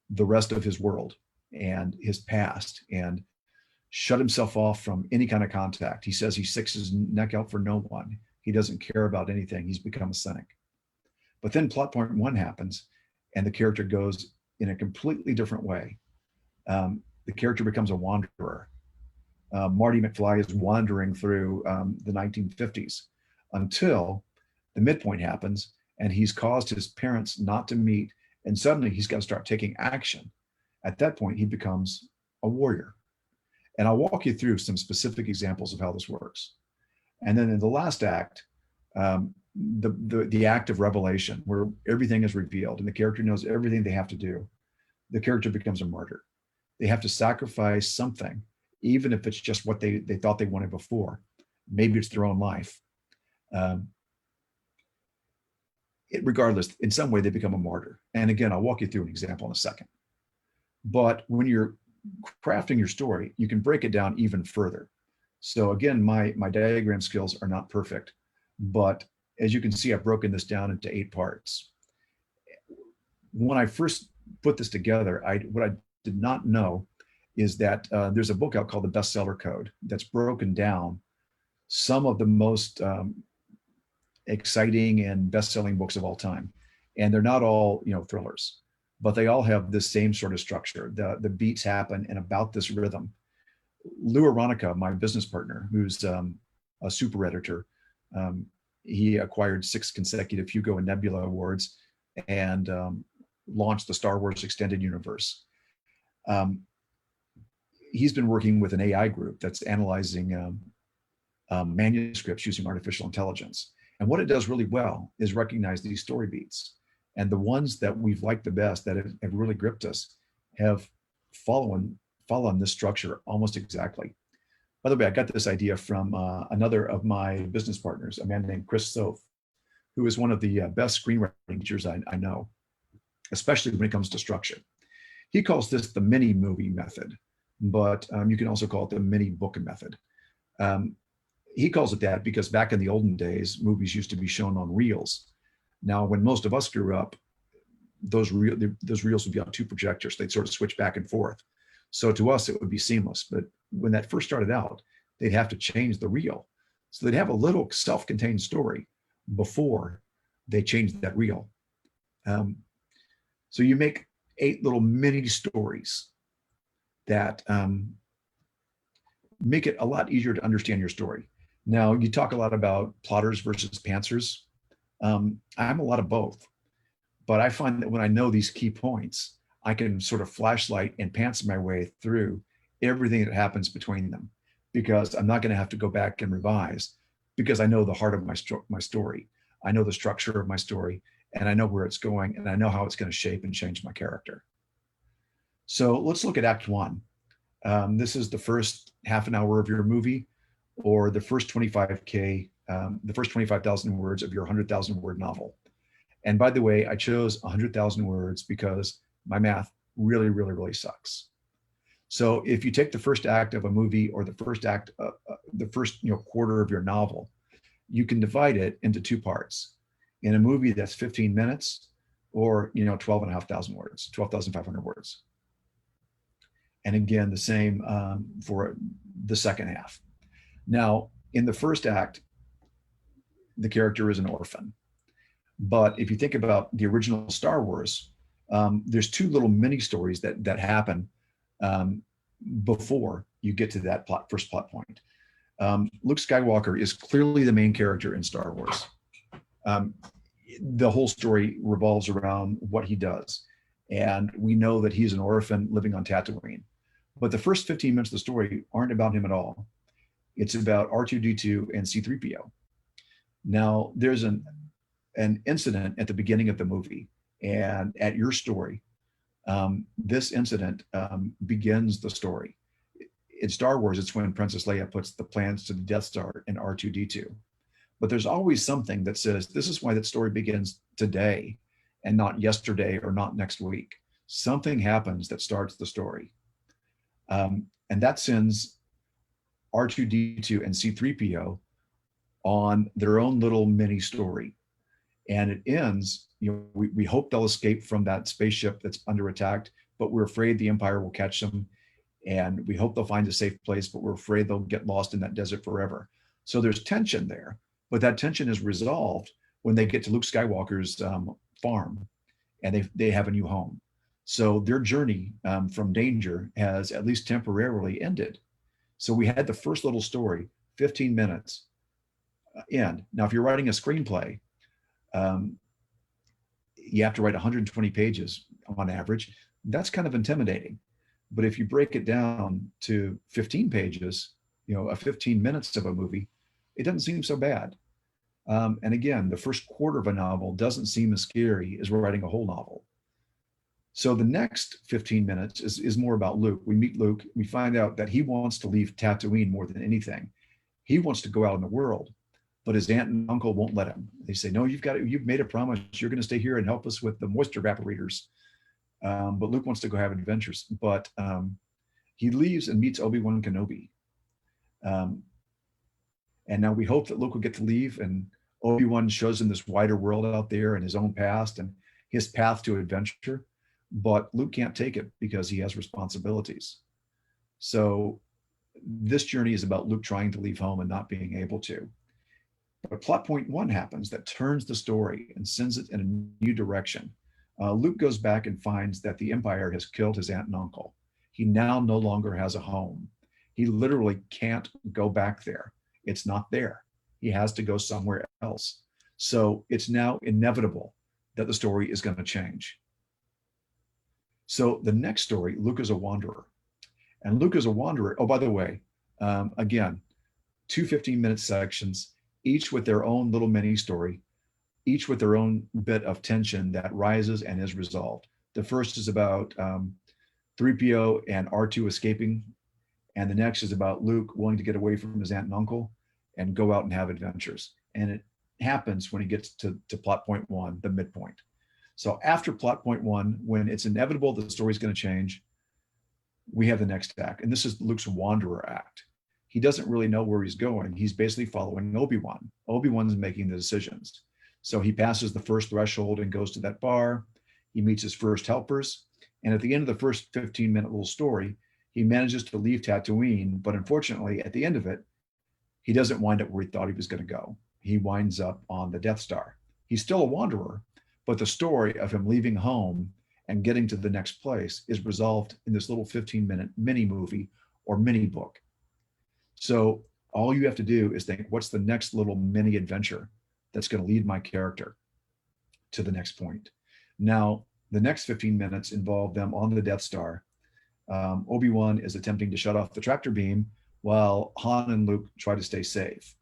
the rest of his world and his past, and shut himself off from any kind of contact. He says he sticks his neck out for no one. He doesn't care about anything. He's become a cynic. But then plot point 1 happens, and the character goes in a completely different way. The character becomes a wanderer. Marty McFly is wandering through the 1950s until the midpoint happens, and he's caused his parents not to meet, and suddenly he's got to start taking action. At that point, he becomes a warrior. And I'll walk you through some specific examples of how this works. And then in the last act, the act of revelation, where everything is revealed and the character knows everything they have to do, the character becomes a martyr. They have to sacrifice something, even if it's just what they thought they wanted before. Maybe it's their own life. Regardless, in some way, they become a martyr. And again, I'll walk you through an example in a second. But when you're crafting your story, you can break it down even further. So again, my diagram skills are not perfect, but as you can see, I've broken this down into 8 parts. When I first put this together, what I did not know is that there's a book out called The Bestseller Code that's broken down some of the most exciting and best-selling books of all time. And they're not all, thrillers, but they all have the same sort of structure. The beats happen in about this rhythm. Lou Aronica, my business partner, who's a super editor, he acquired 6 consecutive Hugo and Nebula Awards and launched the Star Wars Extended Universe. He's been working with an AI group that's analyzing manuscripts using artificial intelligence. And what it does really well is recognize these story beats. And the ones that we've liked the best, that have really gripped us, have followed this structure almost exactly. By the way, I got this idea from another of my business partners, a man named Chris Soth, who is one of the best screenwriting teachers I know, especially when it comes to structure. He calls this the mini movie method, but you can also call it the mini book method. He calls it that because back in the olden days, movies used to be shown on reels. Now, when most of us grew up, those reels would be on 2 projectors. They'd sort of switch back and forth. So to us, it would be seamless. But when that first started out, they'd have to change the reel. So they'd have a little self-contained story before they changed that reel. So you make 8 little mini stories that make it a lot easier to understand your story. Now, you talk a lot about plotters versus pantsers. I'm a lot of both, but I find that when I know these key points, I can sort of flashlight and pants my way through everything that happens between them, because I'm not going to have to go back and revise, because I know the heart of my story. I know the structure of my story, and I know where it's going, and I know how it's going to shape and change my character. So let's look at Act One. This is the first half an hour of your movie, or the first 25K, the first 25,000 words of your 100,000 word novel. And by the way, I chose 100,000 words because my math really, really, really sucks. So if you take the first act of a movie, or the first act, the first quarter of your novel, you can divide it into two parts. In a movie, that's 15 minutes, or 12,500 words, 12,500 words. And again, the same for the second half. Now, in the first act, the character is an orphan. But if you think about the original Star Wars, there's two little mini stories that happen before you get to that first plot point. Luke Skywalker is clearly the main character in Star Wars. The whole story revolves around what he does. And we know that he's an orphan living on Tatooine. But the first 15 minutes of the story aren't about him at all. It's about R2-D2 and C-3PO. Now, there's an incident at the beginning of the movie, and at your story, this incident begins the story. In Star Wars, it's when Princess Leia puts the plans to the Death Star in R2-D2. But there's always something that says, this is why that story begins today and not yesterday or not next week. Something happens that starts the story. And that sends R2-D2 and C-3PO on their own little mini story. And it ends, we hope they'll escape from that spaceship that's under attack, but we're afraid the Empire will catch them. And we hope they'll find a safe place, but we're afraid they'll get lost in that desert forever. So there's tension there, but that tension is resolved when they get to Luke Skywalker's farm, and they have a new home. So their journey from danger has at least temporarily ended. So we had the first little story, 15 minutes end. Now, if you're writing a screenplay, you have to write 120 pages on average. That's kind of intimidating. But if you break it down to 15 pages, 15 minutes of a movie, it doesn't seem so bad. And again, the first quarter of a novel doesn't seem as scary as writing a whole novel. So the next 15 minutes is more about Luke. We meet Luke. We find out that he wants to leave Tatooine more than anything. He wants to go out in the world, but his aunt and uncle won't let him. They say, no, you've made a promise. You're going to stay here and help us with the moisture evaporators. But Luke wants to go have adventures. But he leaves and meets Obi-Wan Kenobi. And now we hope that Luke will get to leave, and Obi-Wan shows him this wider world out there and his own past and his path to adventure. But Luke can't take it because he has responsibilities. So this journey is about Luke trying to leave home and not being able to. But plot point one happens that turns the story and sends it in a new direction. Luke goes back and finds that the Empire has killed his aunt and uncle. He now no longer has a home. He literally can't go back there. It's not there. He has to go somewhere else. So it's now inevitable that the story is going to change. So the next story, Luke is a wanderer. And Luke is a wanderer. Oh, by the way, again, two 15-minute sections, each with their own little mini story, each with their own bit of tension that rises and is resolved. The first is about 3PO and R2 escaping. And the next is about Luke wanting to get away from his aunt and uncle and go out and have adventures. And it happens when he gets to plot point one, the midpoint. So after plot point one, when it's inevitable that the story is going to change, we have the next act. And this is Luke's wanderer act. He doesn't really know where he's going. He's basically following Obi-Wan. Obi-Wan's making the decisions. So he passes the first threshold and goes to that bar. He meets his first helpers. And at the end of the first 15-minute little story, he manages to leave Tatooine. But unfortunately, at the end of it, he doesn't wind up where he thought he was going to go. He winds up on the Death Star. He's still a wanderer, but the story of him leaving home and getting to the next place is resolved in this little 15-minute mini movie or mini book. So all you have to do is think, what's the next little mini adventure that's going to lead my character to the next point? Now, the next 15 minutes involve them on the Death Star. Obi-Wan is attempting to shut off the tractor beam while Han and Luke try to stay safe.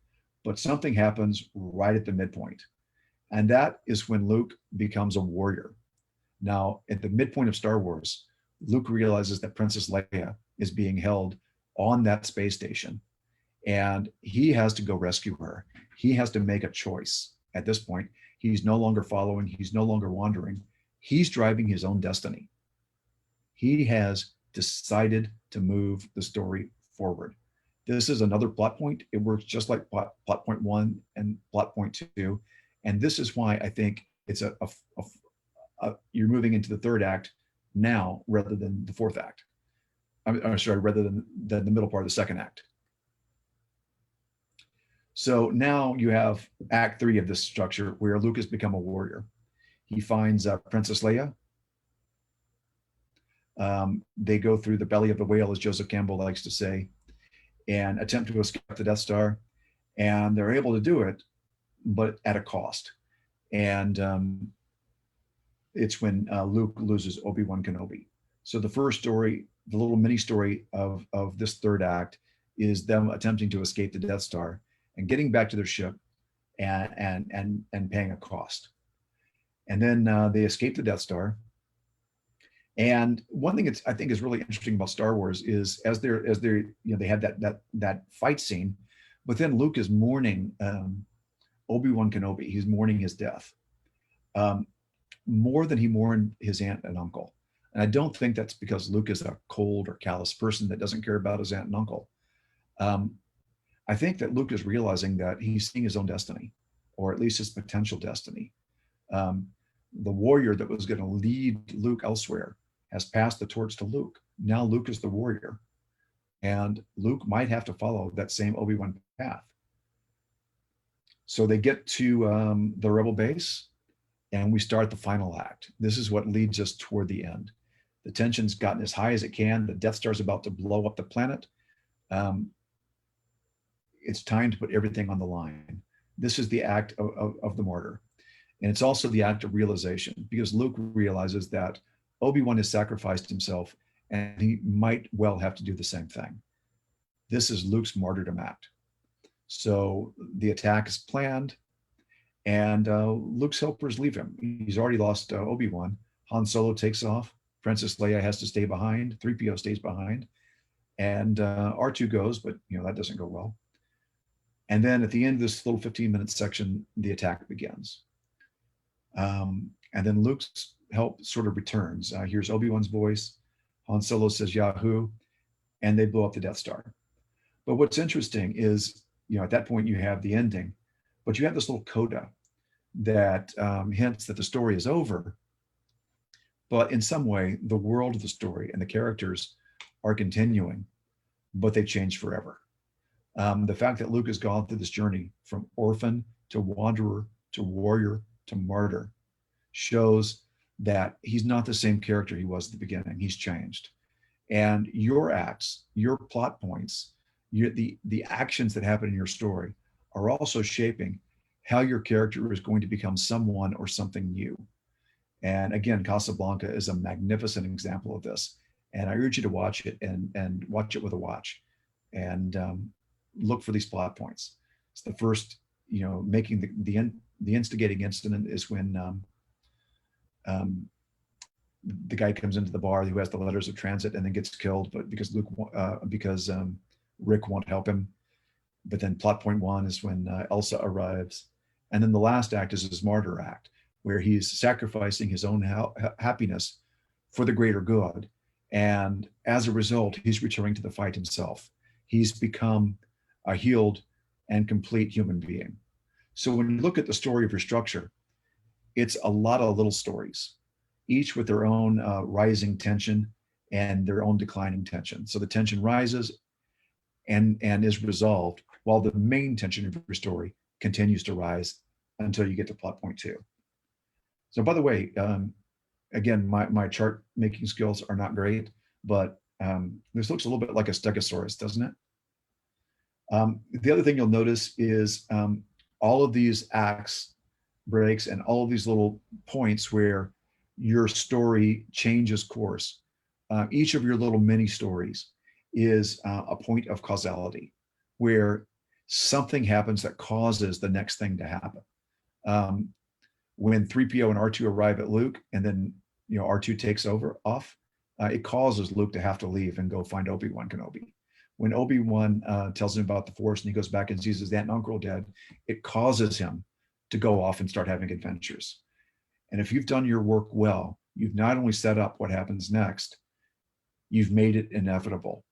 But something happens right at the midpoint. And that is when Luke becomes a warrior. Now, at the midpoint of Star Wars, Luke realizes that Princess Leia is being held on that space station, and he has to go rescue her. He has to make a choice. At this point, he's no longer following, he's no longer wandering. He's driving his own destiny. He has decided to move the story forward. This is another plot point. It works just like plot point 1 and plot point 2. And this is why I think it's you're moving into the third act now rather than the fourth act. I'm sorry, rather than the middle part of the second act. So now you have act 3 of this structure where Luke has become a warrior. He finds Princess Leia. They go through the belly of the whale, as Joseph Campbell likes to say, and attempt to escape the Death Star. And they're able to do it, but at a cost. And it's when Luke loses Obi-Wan Kenobi. So the first story, the little mini story of this third act, is them attempting to escape the Death Star and getting back to their ship and paying a cost. And then they escape the Death Star. And one thing I think is really interesting about Star Wars is as they're they have that fight scene, but then Luke is mourning Obi-Wan Kenobi. He's mourning his death more than he mourned his aunt and uncle. And I don't think that's because Luke is a cold or callous person that doesn't care about his aunt and uncle. I think that Luke is realizing that he's seeing his own destiny, or at least his potential destiny. The warrior that was going to lead Luke elsewhere has passed the torch to Luke. Now Luke is the warrior, and Luke might have to follow that same Obi-Wan path. So they get to the rebel base, and we start the final act. This is what leads us toward the end. The tension's gotten as high as it can. The Death Star's about to blow up the planet. It's time to put everything on the line. This is the act of the martyr. And it's also the act of realization, because Luke realizes that Obi-Wan has sacrificed himself, and he might well have to do the same thing. This is Luke's martyrdom act. So the attack is planned, and Luke's helpers leave him. He's already lost Obi-Wan. Han Solo takes off. Princess Leia has to stay behind. 3PO stays behind. And R2 goes, but that doesn't go well. And then at the end of this little 15-minute section, the attack begins. And then Luke's help sort of returns. Here's Obi-Wan's voice. Han Solo says Yahoo, and they blow up the Death Star. But what's interesting is, at that point you have the ending, but you have this little coda that hints that the story is over. But in some way, the world of the story and the characters are continuing, but they change forever. The fact that Luke has gone through this journey from orphan to wanderer to warrior to martyr shows that he's not the same character he was at the beginning. He's changed. And your acts, your plot points, the actions that happen in your story are also shaping how your character is going to become someone or something new. And again, Casablanca is a magnificent example of this. And I urge you to watch it and watch it with a watch, and look for these plot points. It's the first, making the instigating incident is when the guy comes into the bar who has the letters of transit and then gets killed, but because Rick won't help him. But then plot point 1 is when Elsa arrives. And then the last act is his martyr act, where he's sacrificing his own happiness for the greater good. And as a result, he's returning to the fight himself. He's become a healed and complete human being. So when you look at the story of your structure, it's a lot of little stories, each with their own rising tension and their own declining tension. So the tension rises and is resolved, while the main tension of your story continues to rise until you get to plot point 2. So by the way, again, my chart making skills are not great, but this looks a little bit like a stegosaurus, doesn't it? The other thing you'll notice is all of these acts, breaks, and all of these little points where your story changes course. Each of your little mini stories is a point of causality where something happens that causes the next thing to happen. When 3PO and R2 arrive at Luke, and then R2 takes off, it causes Luke to have to leave and go find Obi-Wan Kenobi. When Obi-Wan tells him about the Force and he goes back and sees his aunt and uncle dead, it causes him to go off and start having adventures. And if you've done your work well, you've not only set up what happens next, you've made it inevitable.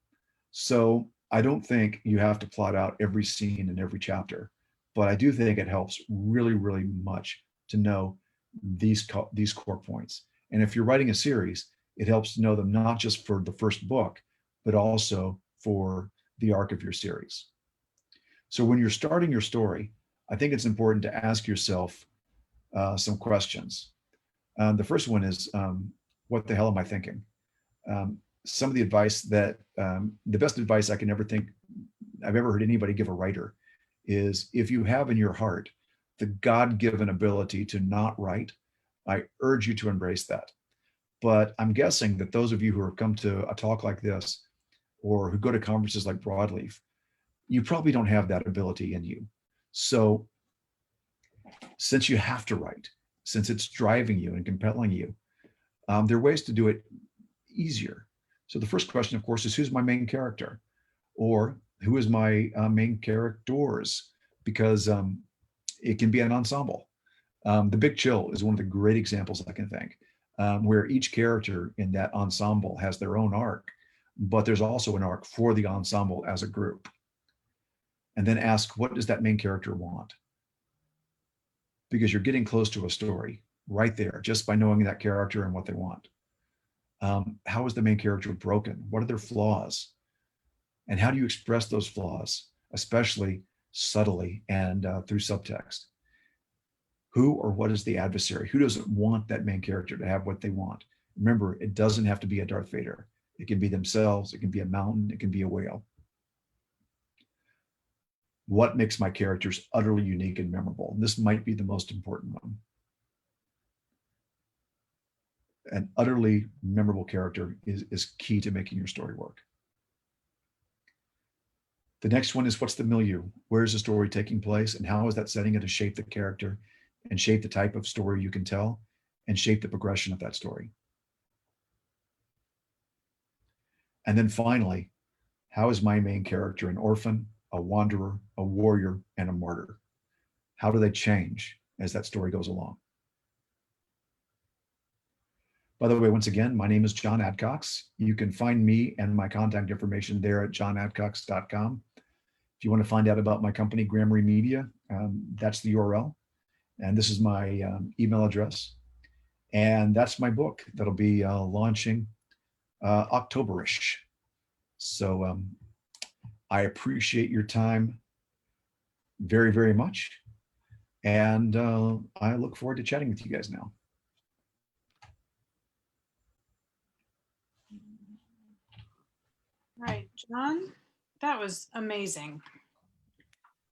So I don't think you have to plot out every scene in every chapter, but I do think it helps really, really much to know these core points. And if you're writing a series, it helps to know them not just for the first book, but also for the arc of your series. So when you're starting your story, I think it's important to ask yourself some questions. The first one is, what the hell am I thinking? Some of the advice that, the best advice I can ever think I've ever heard anybody give a writer is, if you have in your heart the God-given ability to not write, I urge you to embrace that. But I'm guessing that those of you who have come to a talk like this, or who go to conferences like Broadleaf, you probably don't have that ability in you. So since you have to write, since it's driving you and compelling you, there are ways to do it easier. So the first question, of course, is, who's my main character? Or who is my main characters? Because it can be an ensemble. The Big Chill is one of the great examples I can think, where each character in that ensemble has their own arc, but there's also an arc for the ensemble as a group. And then ask, what does that main character want? Because you're getting close to a story right there, just by knowing that character and what they want. How is the main character broken? What are their flaws? And how do you express those flaws, especially subtly and through subtext? Who or what is the adversary? Who doesn't want that main character to have what they want? Remember, it doesn't have to be a Darth Vader. It can be themselves. It can be a mountain. It can be a whale. What makes my characters utterly unique and memorable? This might be the most important one. An utterly memorable character is key to making your story work. The next one is, what's the milieu? Where is the story taking place? And how is that setting it to shape the character and shape the type of story you can tell and shape the progression of that story? And then finally, how is my main character an orphan, a wanderer, a warrior, and a martyr? How do they change as that story goes along? By the way, once again, my name is John Adcox. You can find me and my contact information there at johnadcox.com. If you want to find out about my company, Gramarye Media, that's the URL. And this is my email address. And that's my book that'll be launching October-ish. So I appreciate your time very, very much. And I look forward to chatting with you guys now. Right, John, that was amazing.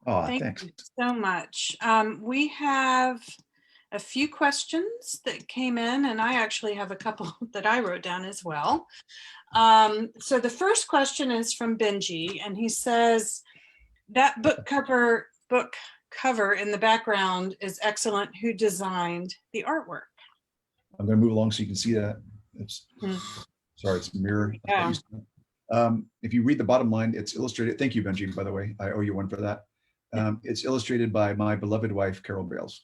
Oh, Thank thanks. you so much. We have a few questions that came in, and I actually have a couple that I wrote down as well. So the first question is from Benji, and he says, that book cover in the background is excellent. Who designed the artwork? I'm going to move along so you can see that. It's sorry, it's mirror. Yeah. If you read the bottom line, it's illustrated. Thank you, Benji, by the way. I owe you one for that. It's illustrated by my beloved wife, Carol Bales.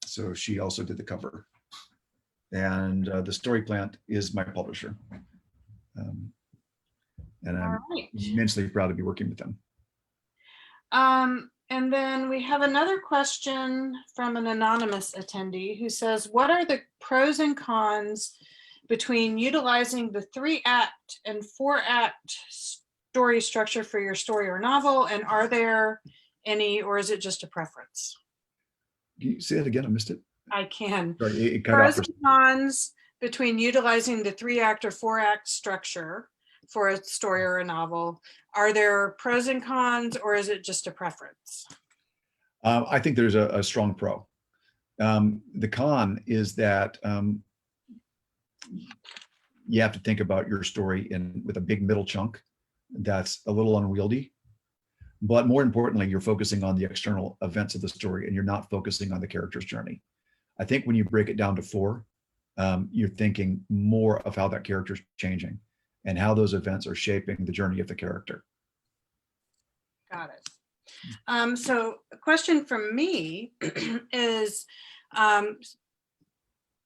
So she also did the cover. And the Story Plant is my publisher. And I'm immensely proud to be working with them. And then we have another question from an anonymous attendee who says, what are the pros and cons between utilizing the 3-act and 4-act story structure for your story or novel? And are there any, or is it just a preference? Can you say that again? I missed it. I can. Sorry, it cut Pros off. and cons between utilizing the 3-act or 4-act structure for a story or a novel? Are there pros and cons, or is it just a preference? I think there's a strong pro. The con is that you have to think about your story with a big middle chunk that's a little unwieldy. But more importantly, you're focusing on the external events of the story and you're not focusing on the character's journey. I think when you break it down to 4, you're thinking more of how that character's changing and how those events are shaping the journey of the character. Got it. So a question from me is,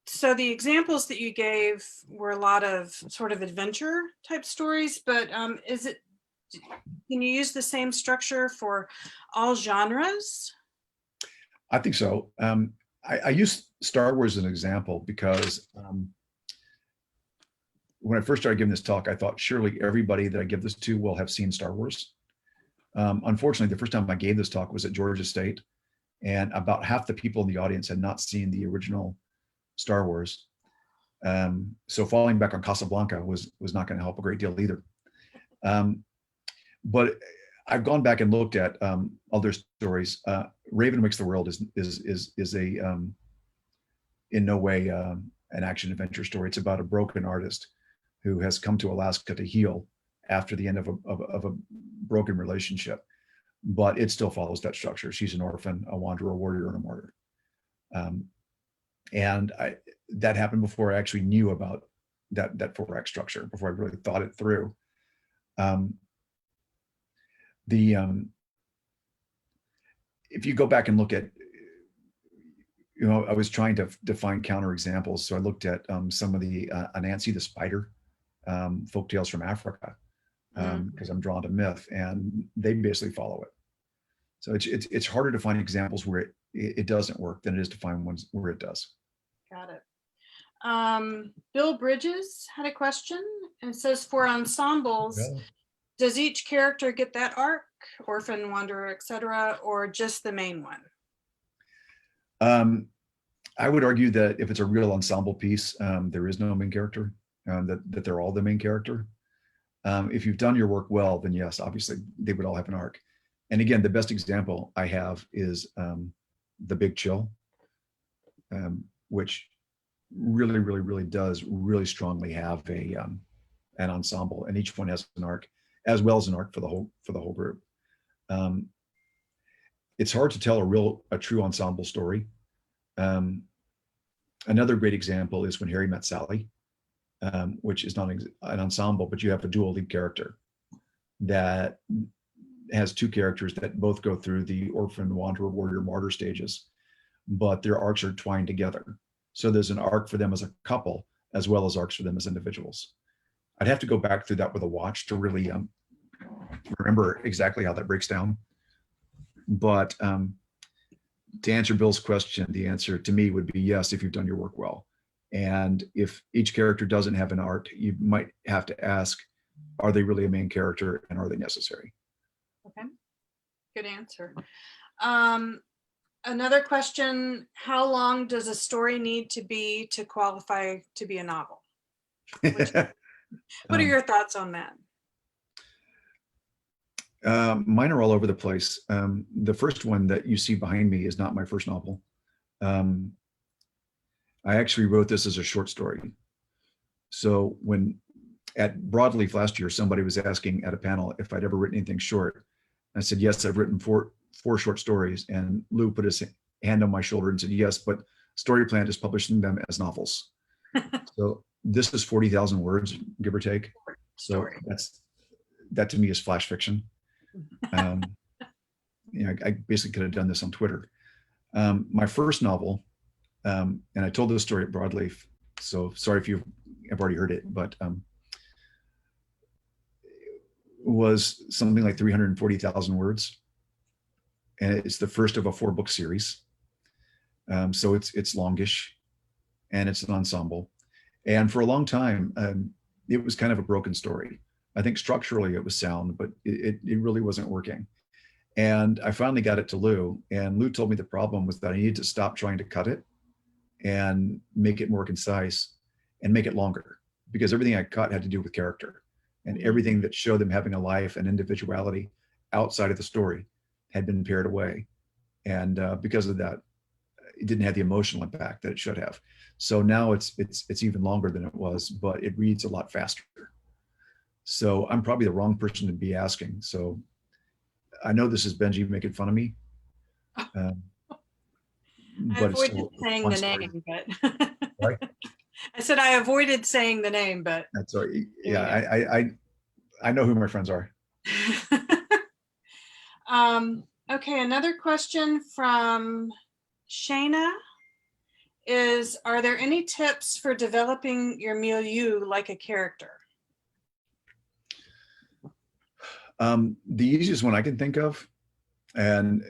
so the examples that you gave were a lot of sort of adventure type stories, but can you use the same structure for all genres? I think so. I use Star Wars as an example because when I first started giving this talk, I thought surely everybody that I give this to will have seen Star Wars. Unfortunately, the first time I gave this talk was at Georgia State, and about half the people in the audience had not seen the original Star Wars. So falling back on Casablanca was not going to help a great deal either. But I've gone back and looked at other stories. Raven Wakes the World is a in no way an action adventure story. It's about a broken artist who has come to Alaska to heal after the end of a broken relationship, but it still follows that structure. She's an orphan, a wanderer, a warrior, and a martyr. And that happened before I actually knew about that 4-act structure, before I really thought it through. If you go back and look at, I was trying to define counter examples. So I looked at some of the Anansi the Spider folk tales from Africa, because I'm drawn to myth, and they basically follow it. So it's harder to find examples where it doesn't work than it is to find ones where it does. Got it. Bill Bridges had a question, and it says, for ensembles, does each character get that arc, orphan, wanderer, etc., or just the main one? I would argue that if it's a real ensemble piece, there is no main character, that they're all the main character. If you've done your work well, then yes, obviously they would all have an arc. And again, the best example I have is The Big Chill, which really does really strongly have an ensemble, and each one has an arc, as well as an arc for the whole group. It's hard to tell a true ensemble story. Another great example is When Harry Met Sally, which is not an ensemble, but you have a dual lead character that has 2 characters that both go through the orphan, wanderer, warrior, martyr stages, but their arcs are twined together. So there's an arc for them as a couple, as well as arcs for them as individuals. I'd have to go back through that with a watch to really remember exactly how that breaks down. But to answer Bill's question, the answer to me would be yes, if you've done your work well. And if each character doesn't have an arc, you might have to ask, are they really a main character, and are they necessary? Okay, good answer. Another question, how long does a story need to be to qualify to be a novel? What are your thoughts on that? Mine are all over the place. The first one that you see behind me is not my first novel. I actually wrote this as a short story. So when at Broadleaf last year, somebody was asking at a panel if I'd ever written anything short. I said, yes, I've written four short stories. And Lou put his hand on my shoulder and said, yes, but Storyplant is publishing them as novels. So this is 40,000 words, give or take. So that to me is flash fiction. I basically could have done this on Twitter. My first novel, and I told this story at Broadleaf, so sorry if you have already heard it, but was something like 340,000 words. And it's the first of a 4-book series. So it's longish, and it's an ensemble. And for a long time, it was kind of a broken story. I think structurally it was sound, but it really wasn't working. And I finally got it to Lou, and Lou told me the problem was that I needed to stop trying to cut it and make it more concise and make it longer, because everything I cut had to do with character. and everything that showed them having a life and individuality outside of the story had been pared away. And because of that, it didn't have the emotional impact that it should have. So now it's even longer than it was, but it reads a lot faster. So I'm probably the wrong person to be asking. So I know this is Benji making fun of me. I But it's avoided still a saying fun the story. name, but Right? I said I avoided saying the name, but That's all right. There you Yeah, I know who my friends are. okay, another question from Shayna is, are there any tips for developing your milieu like a character? The easiest one I can think of, and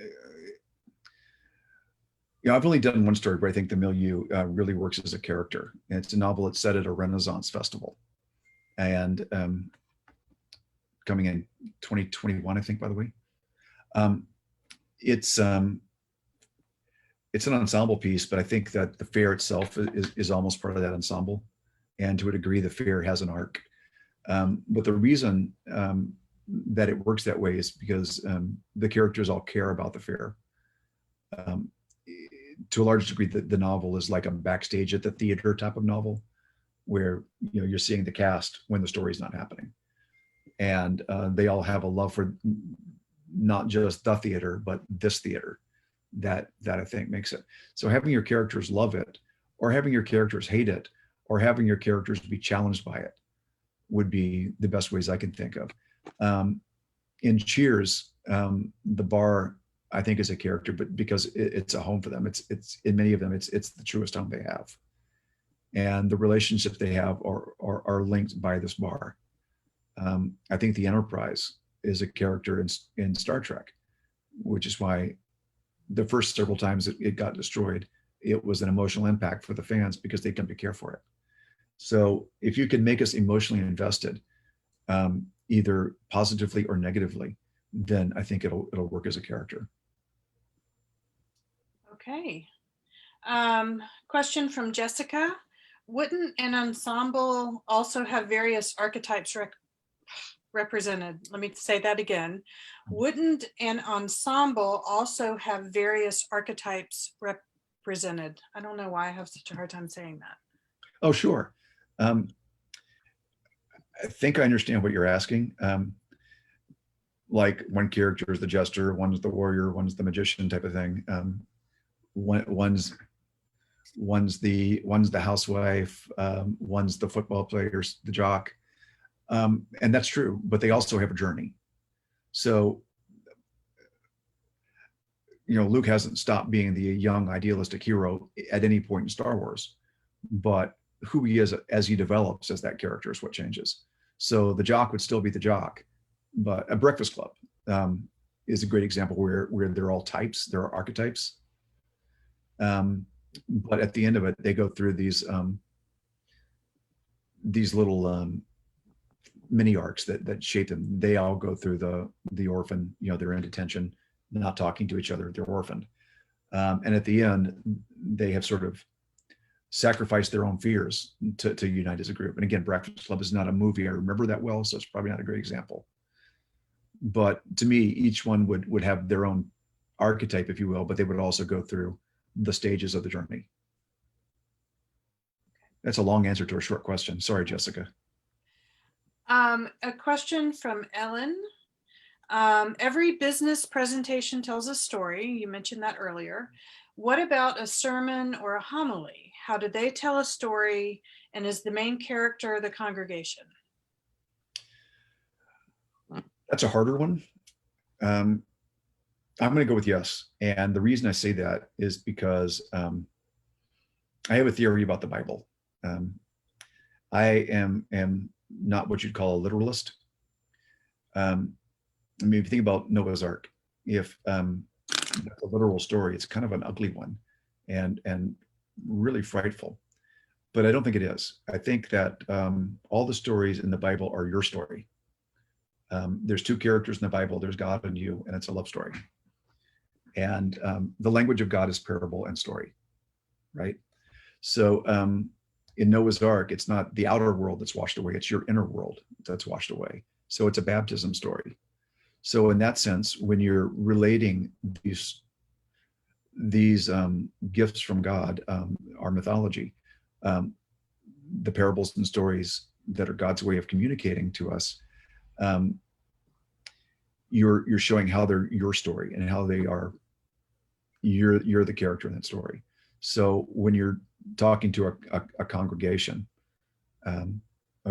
I've only done one story, but I think the milieu really works as a character. And it's a novel that's set at a Renaissance festival, and coming in 2021, I think, by the way. It's an ensemble piece, but I think that the fair itself is almost part of that ensemble, and to a degree, the fair has an arc. But the reason that it works that way is because the characters all care about the fair. To a large degree, the novel is like a backstage at the theater type of novel, where you're seeing the cast when the story's not happening, and they all have a love for not just the theater, but this theater. That I think makes it. So having your characters love it, or having your characters hate it, or having your characters be challenged by it, would be the best ways I can think of. In Cheers, the bar, I think, is a character, but because it's a home for them, it's in many of them, it's the truest home they have, and the relationships they have are linked by this bar. I think the Enterprise is a character in Star Trek, which is why the first several times it got destroyed, it was an emotional impact for the fans because they come to care for it. So if you can make us emotionally invested, either positively or negatively, then I think it'll work as a character. Okay. Question from Jessica. Wouldn't an ensemble also have various archetypes represented? Let me say that again. Wouldn't an ensemble also have various archetypes represented? I don't know why I have such a hard time saying that. Oh, sure. I think I understand what you're asking. Like one character is the jester, one's the warrior, one's the magician type of thing. One's the housewife, one's the football player, the jock. And that's true, but they also have a journey. So, Luke hasn't stopped being the young idealistic hero at any point in Star Wars, but who he is as he develops as that character is what changes. So the jock would still be the jock, but a Breakfast Club is a great example where they're all types, there are archetypes. But at the end of it, they go through these little mini arcs that shape them. They all go through the orphan, they're in detention, not talking to each other, they're orphaned. And at the end, they have sort of sacrificed their own fears to unite as a group. And again, Breakfast Club is not a movie I remember that well, so it's probably not a great example. But to me, each one would have their own archetype, if you will, but they would also go through the stages of the journey. That's a long answer to a short question. Sorry, Jessica. A question from Ellen. Every business presentation tells a story. You mentioned that earlier. What about a sermon or a homily? How do they tell a story? And is the main character the congregation? That's a harder one. I'm going to go with yes. And the reason I say that is because I have a theory about the Bible. I am not what you'd call a literalist. I mean, if you think about Noah's Ark, if that's a literal story, it's kind of an ugly one and really frightful. But I don't think it is. I think that all the stories in the Bible are your story. There's two characters in the Bible. There's God and you, and it's a love story. And the language of God is parable and story, right? So in Noah's Ark, it's not the outer world that's washed away, it's your inner world that's washed away. So it's a baptism story. So in that sense, when you're relating these gifts from God, our mythology, the parables and stories that are God's way of communicating to us, you're showing how they're your story and how they are you're the character in that story. So when you're talking to a congregation,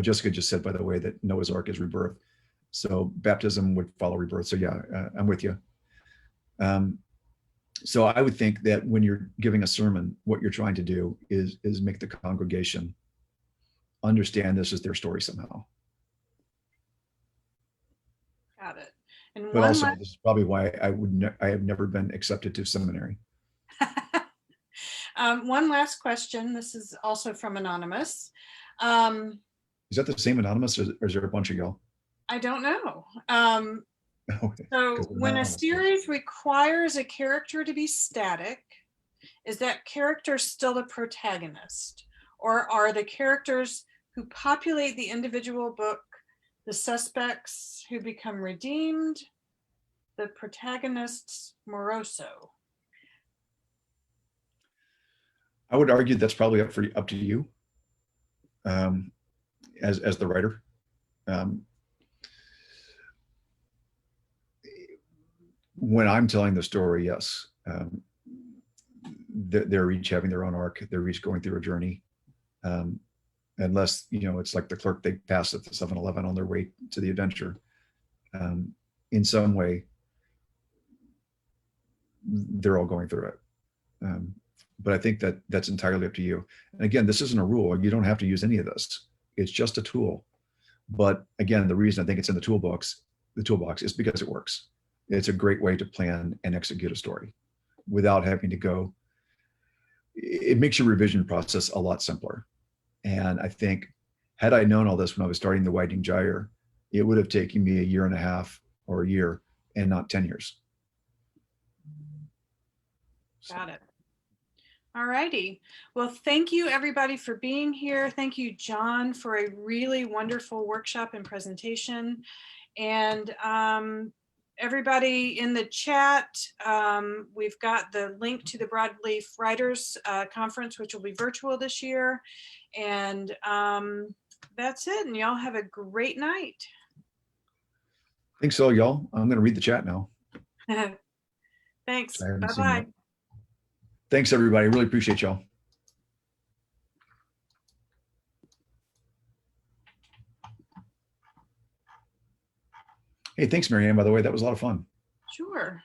Jessica just said, by the way, that Noah's Ark is rebirth. So baptism would follow rebirth. So yeah, I'm with you. So I would think that when you're giving a sermon, what you're trying to do is make the congregation understand this is their story somehow. Got it. And But one also, last, this is probably why I have never been accepted to seminary. one last question. This is also from Anonymous. Is that the same Anonymous, or is there a bunch of y'all? I don't know. Okay, So 'cause when a Anonymous- series requires a character to be static, is that character still the protagonist? Or are the characters who populate the individual book the suspects who become redeemed, the protagonists moroso? I would argue that's probably up to you, as the writer. When I'm telling the story, yes, they're each having their own arc. They're each going through a journey. Unless, it's like the clerk they pass at the 7-Eleven on their way to the adventure. In some way, they're all going through it. But I think that that's entirely up to you. And again, this isn't a rule. You don't have to use any of this. It's just a tool. But again, the reason I think it's in the toolbox is because it works. It's a great way to plan and execute a story without having to go. It makes your revision process a lot simpler. And I think had I known all this when I was starting the Widening Gyre, it would have taken me 1.5 years or a year and not 10 years. Got it. All righty. Well, thank you everybody for being here. Thank you, John, for a really wonderful workshop and presentation. And everybody in the chat, we've got the link to the Broadleaf Writers Conference, which will be virtual this year. And that's it. And y'all have a great night. Thanks all, y'all. I'm going to read the chat now. Thanks. I haven't seen Bye-bye. that. Thanks, everybody. Really appreciate y'all. Hey, thanks, Marianne, by the way. That was a lot of fun. Sure.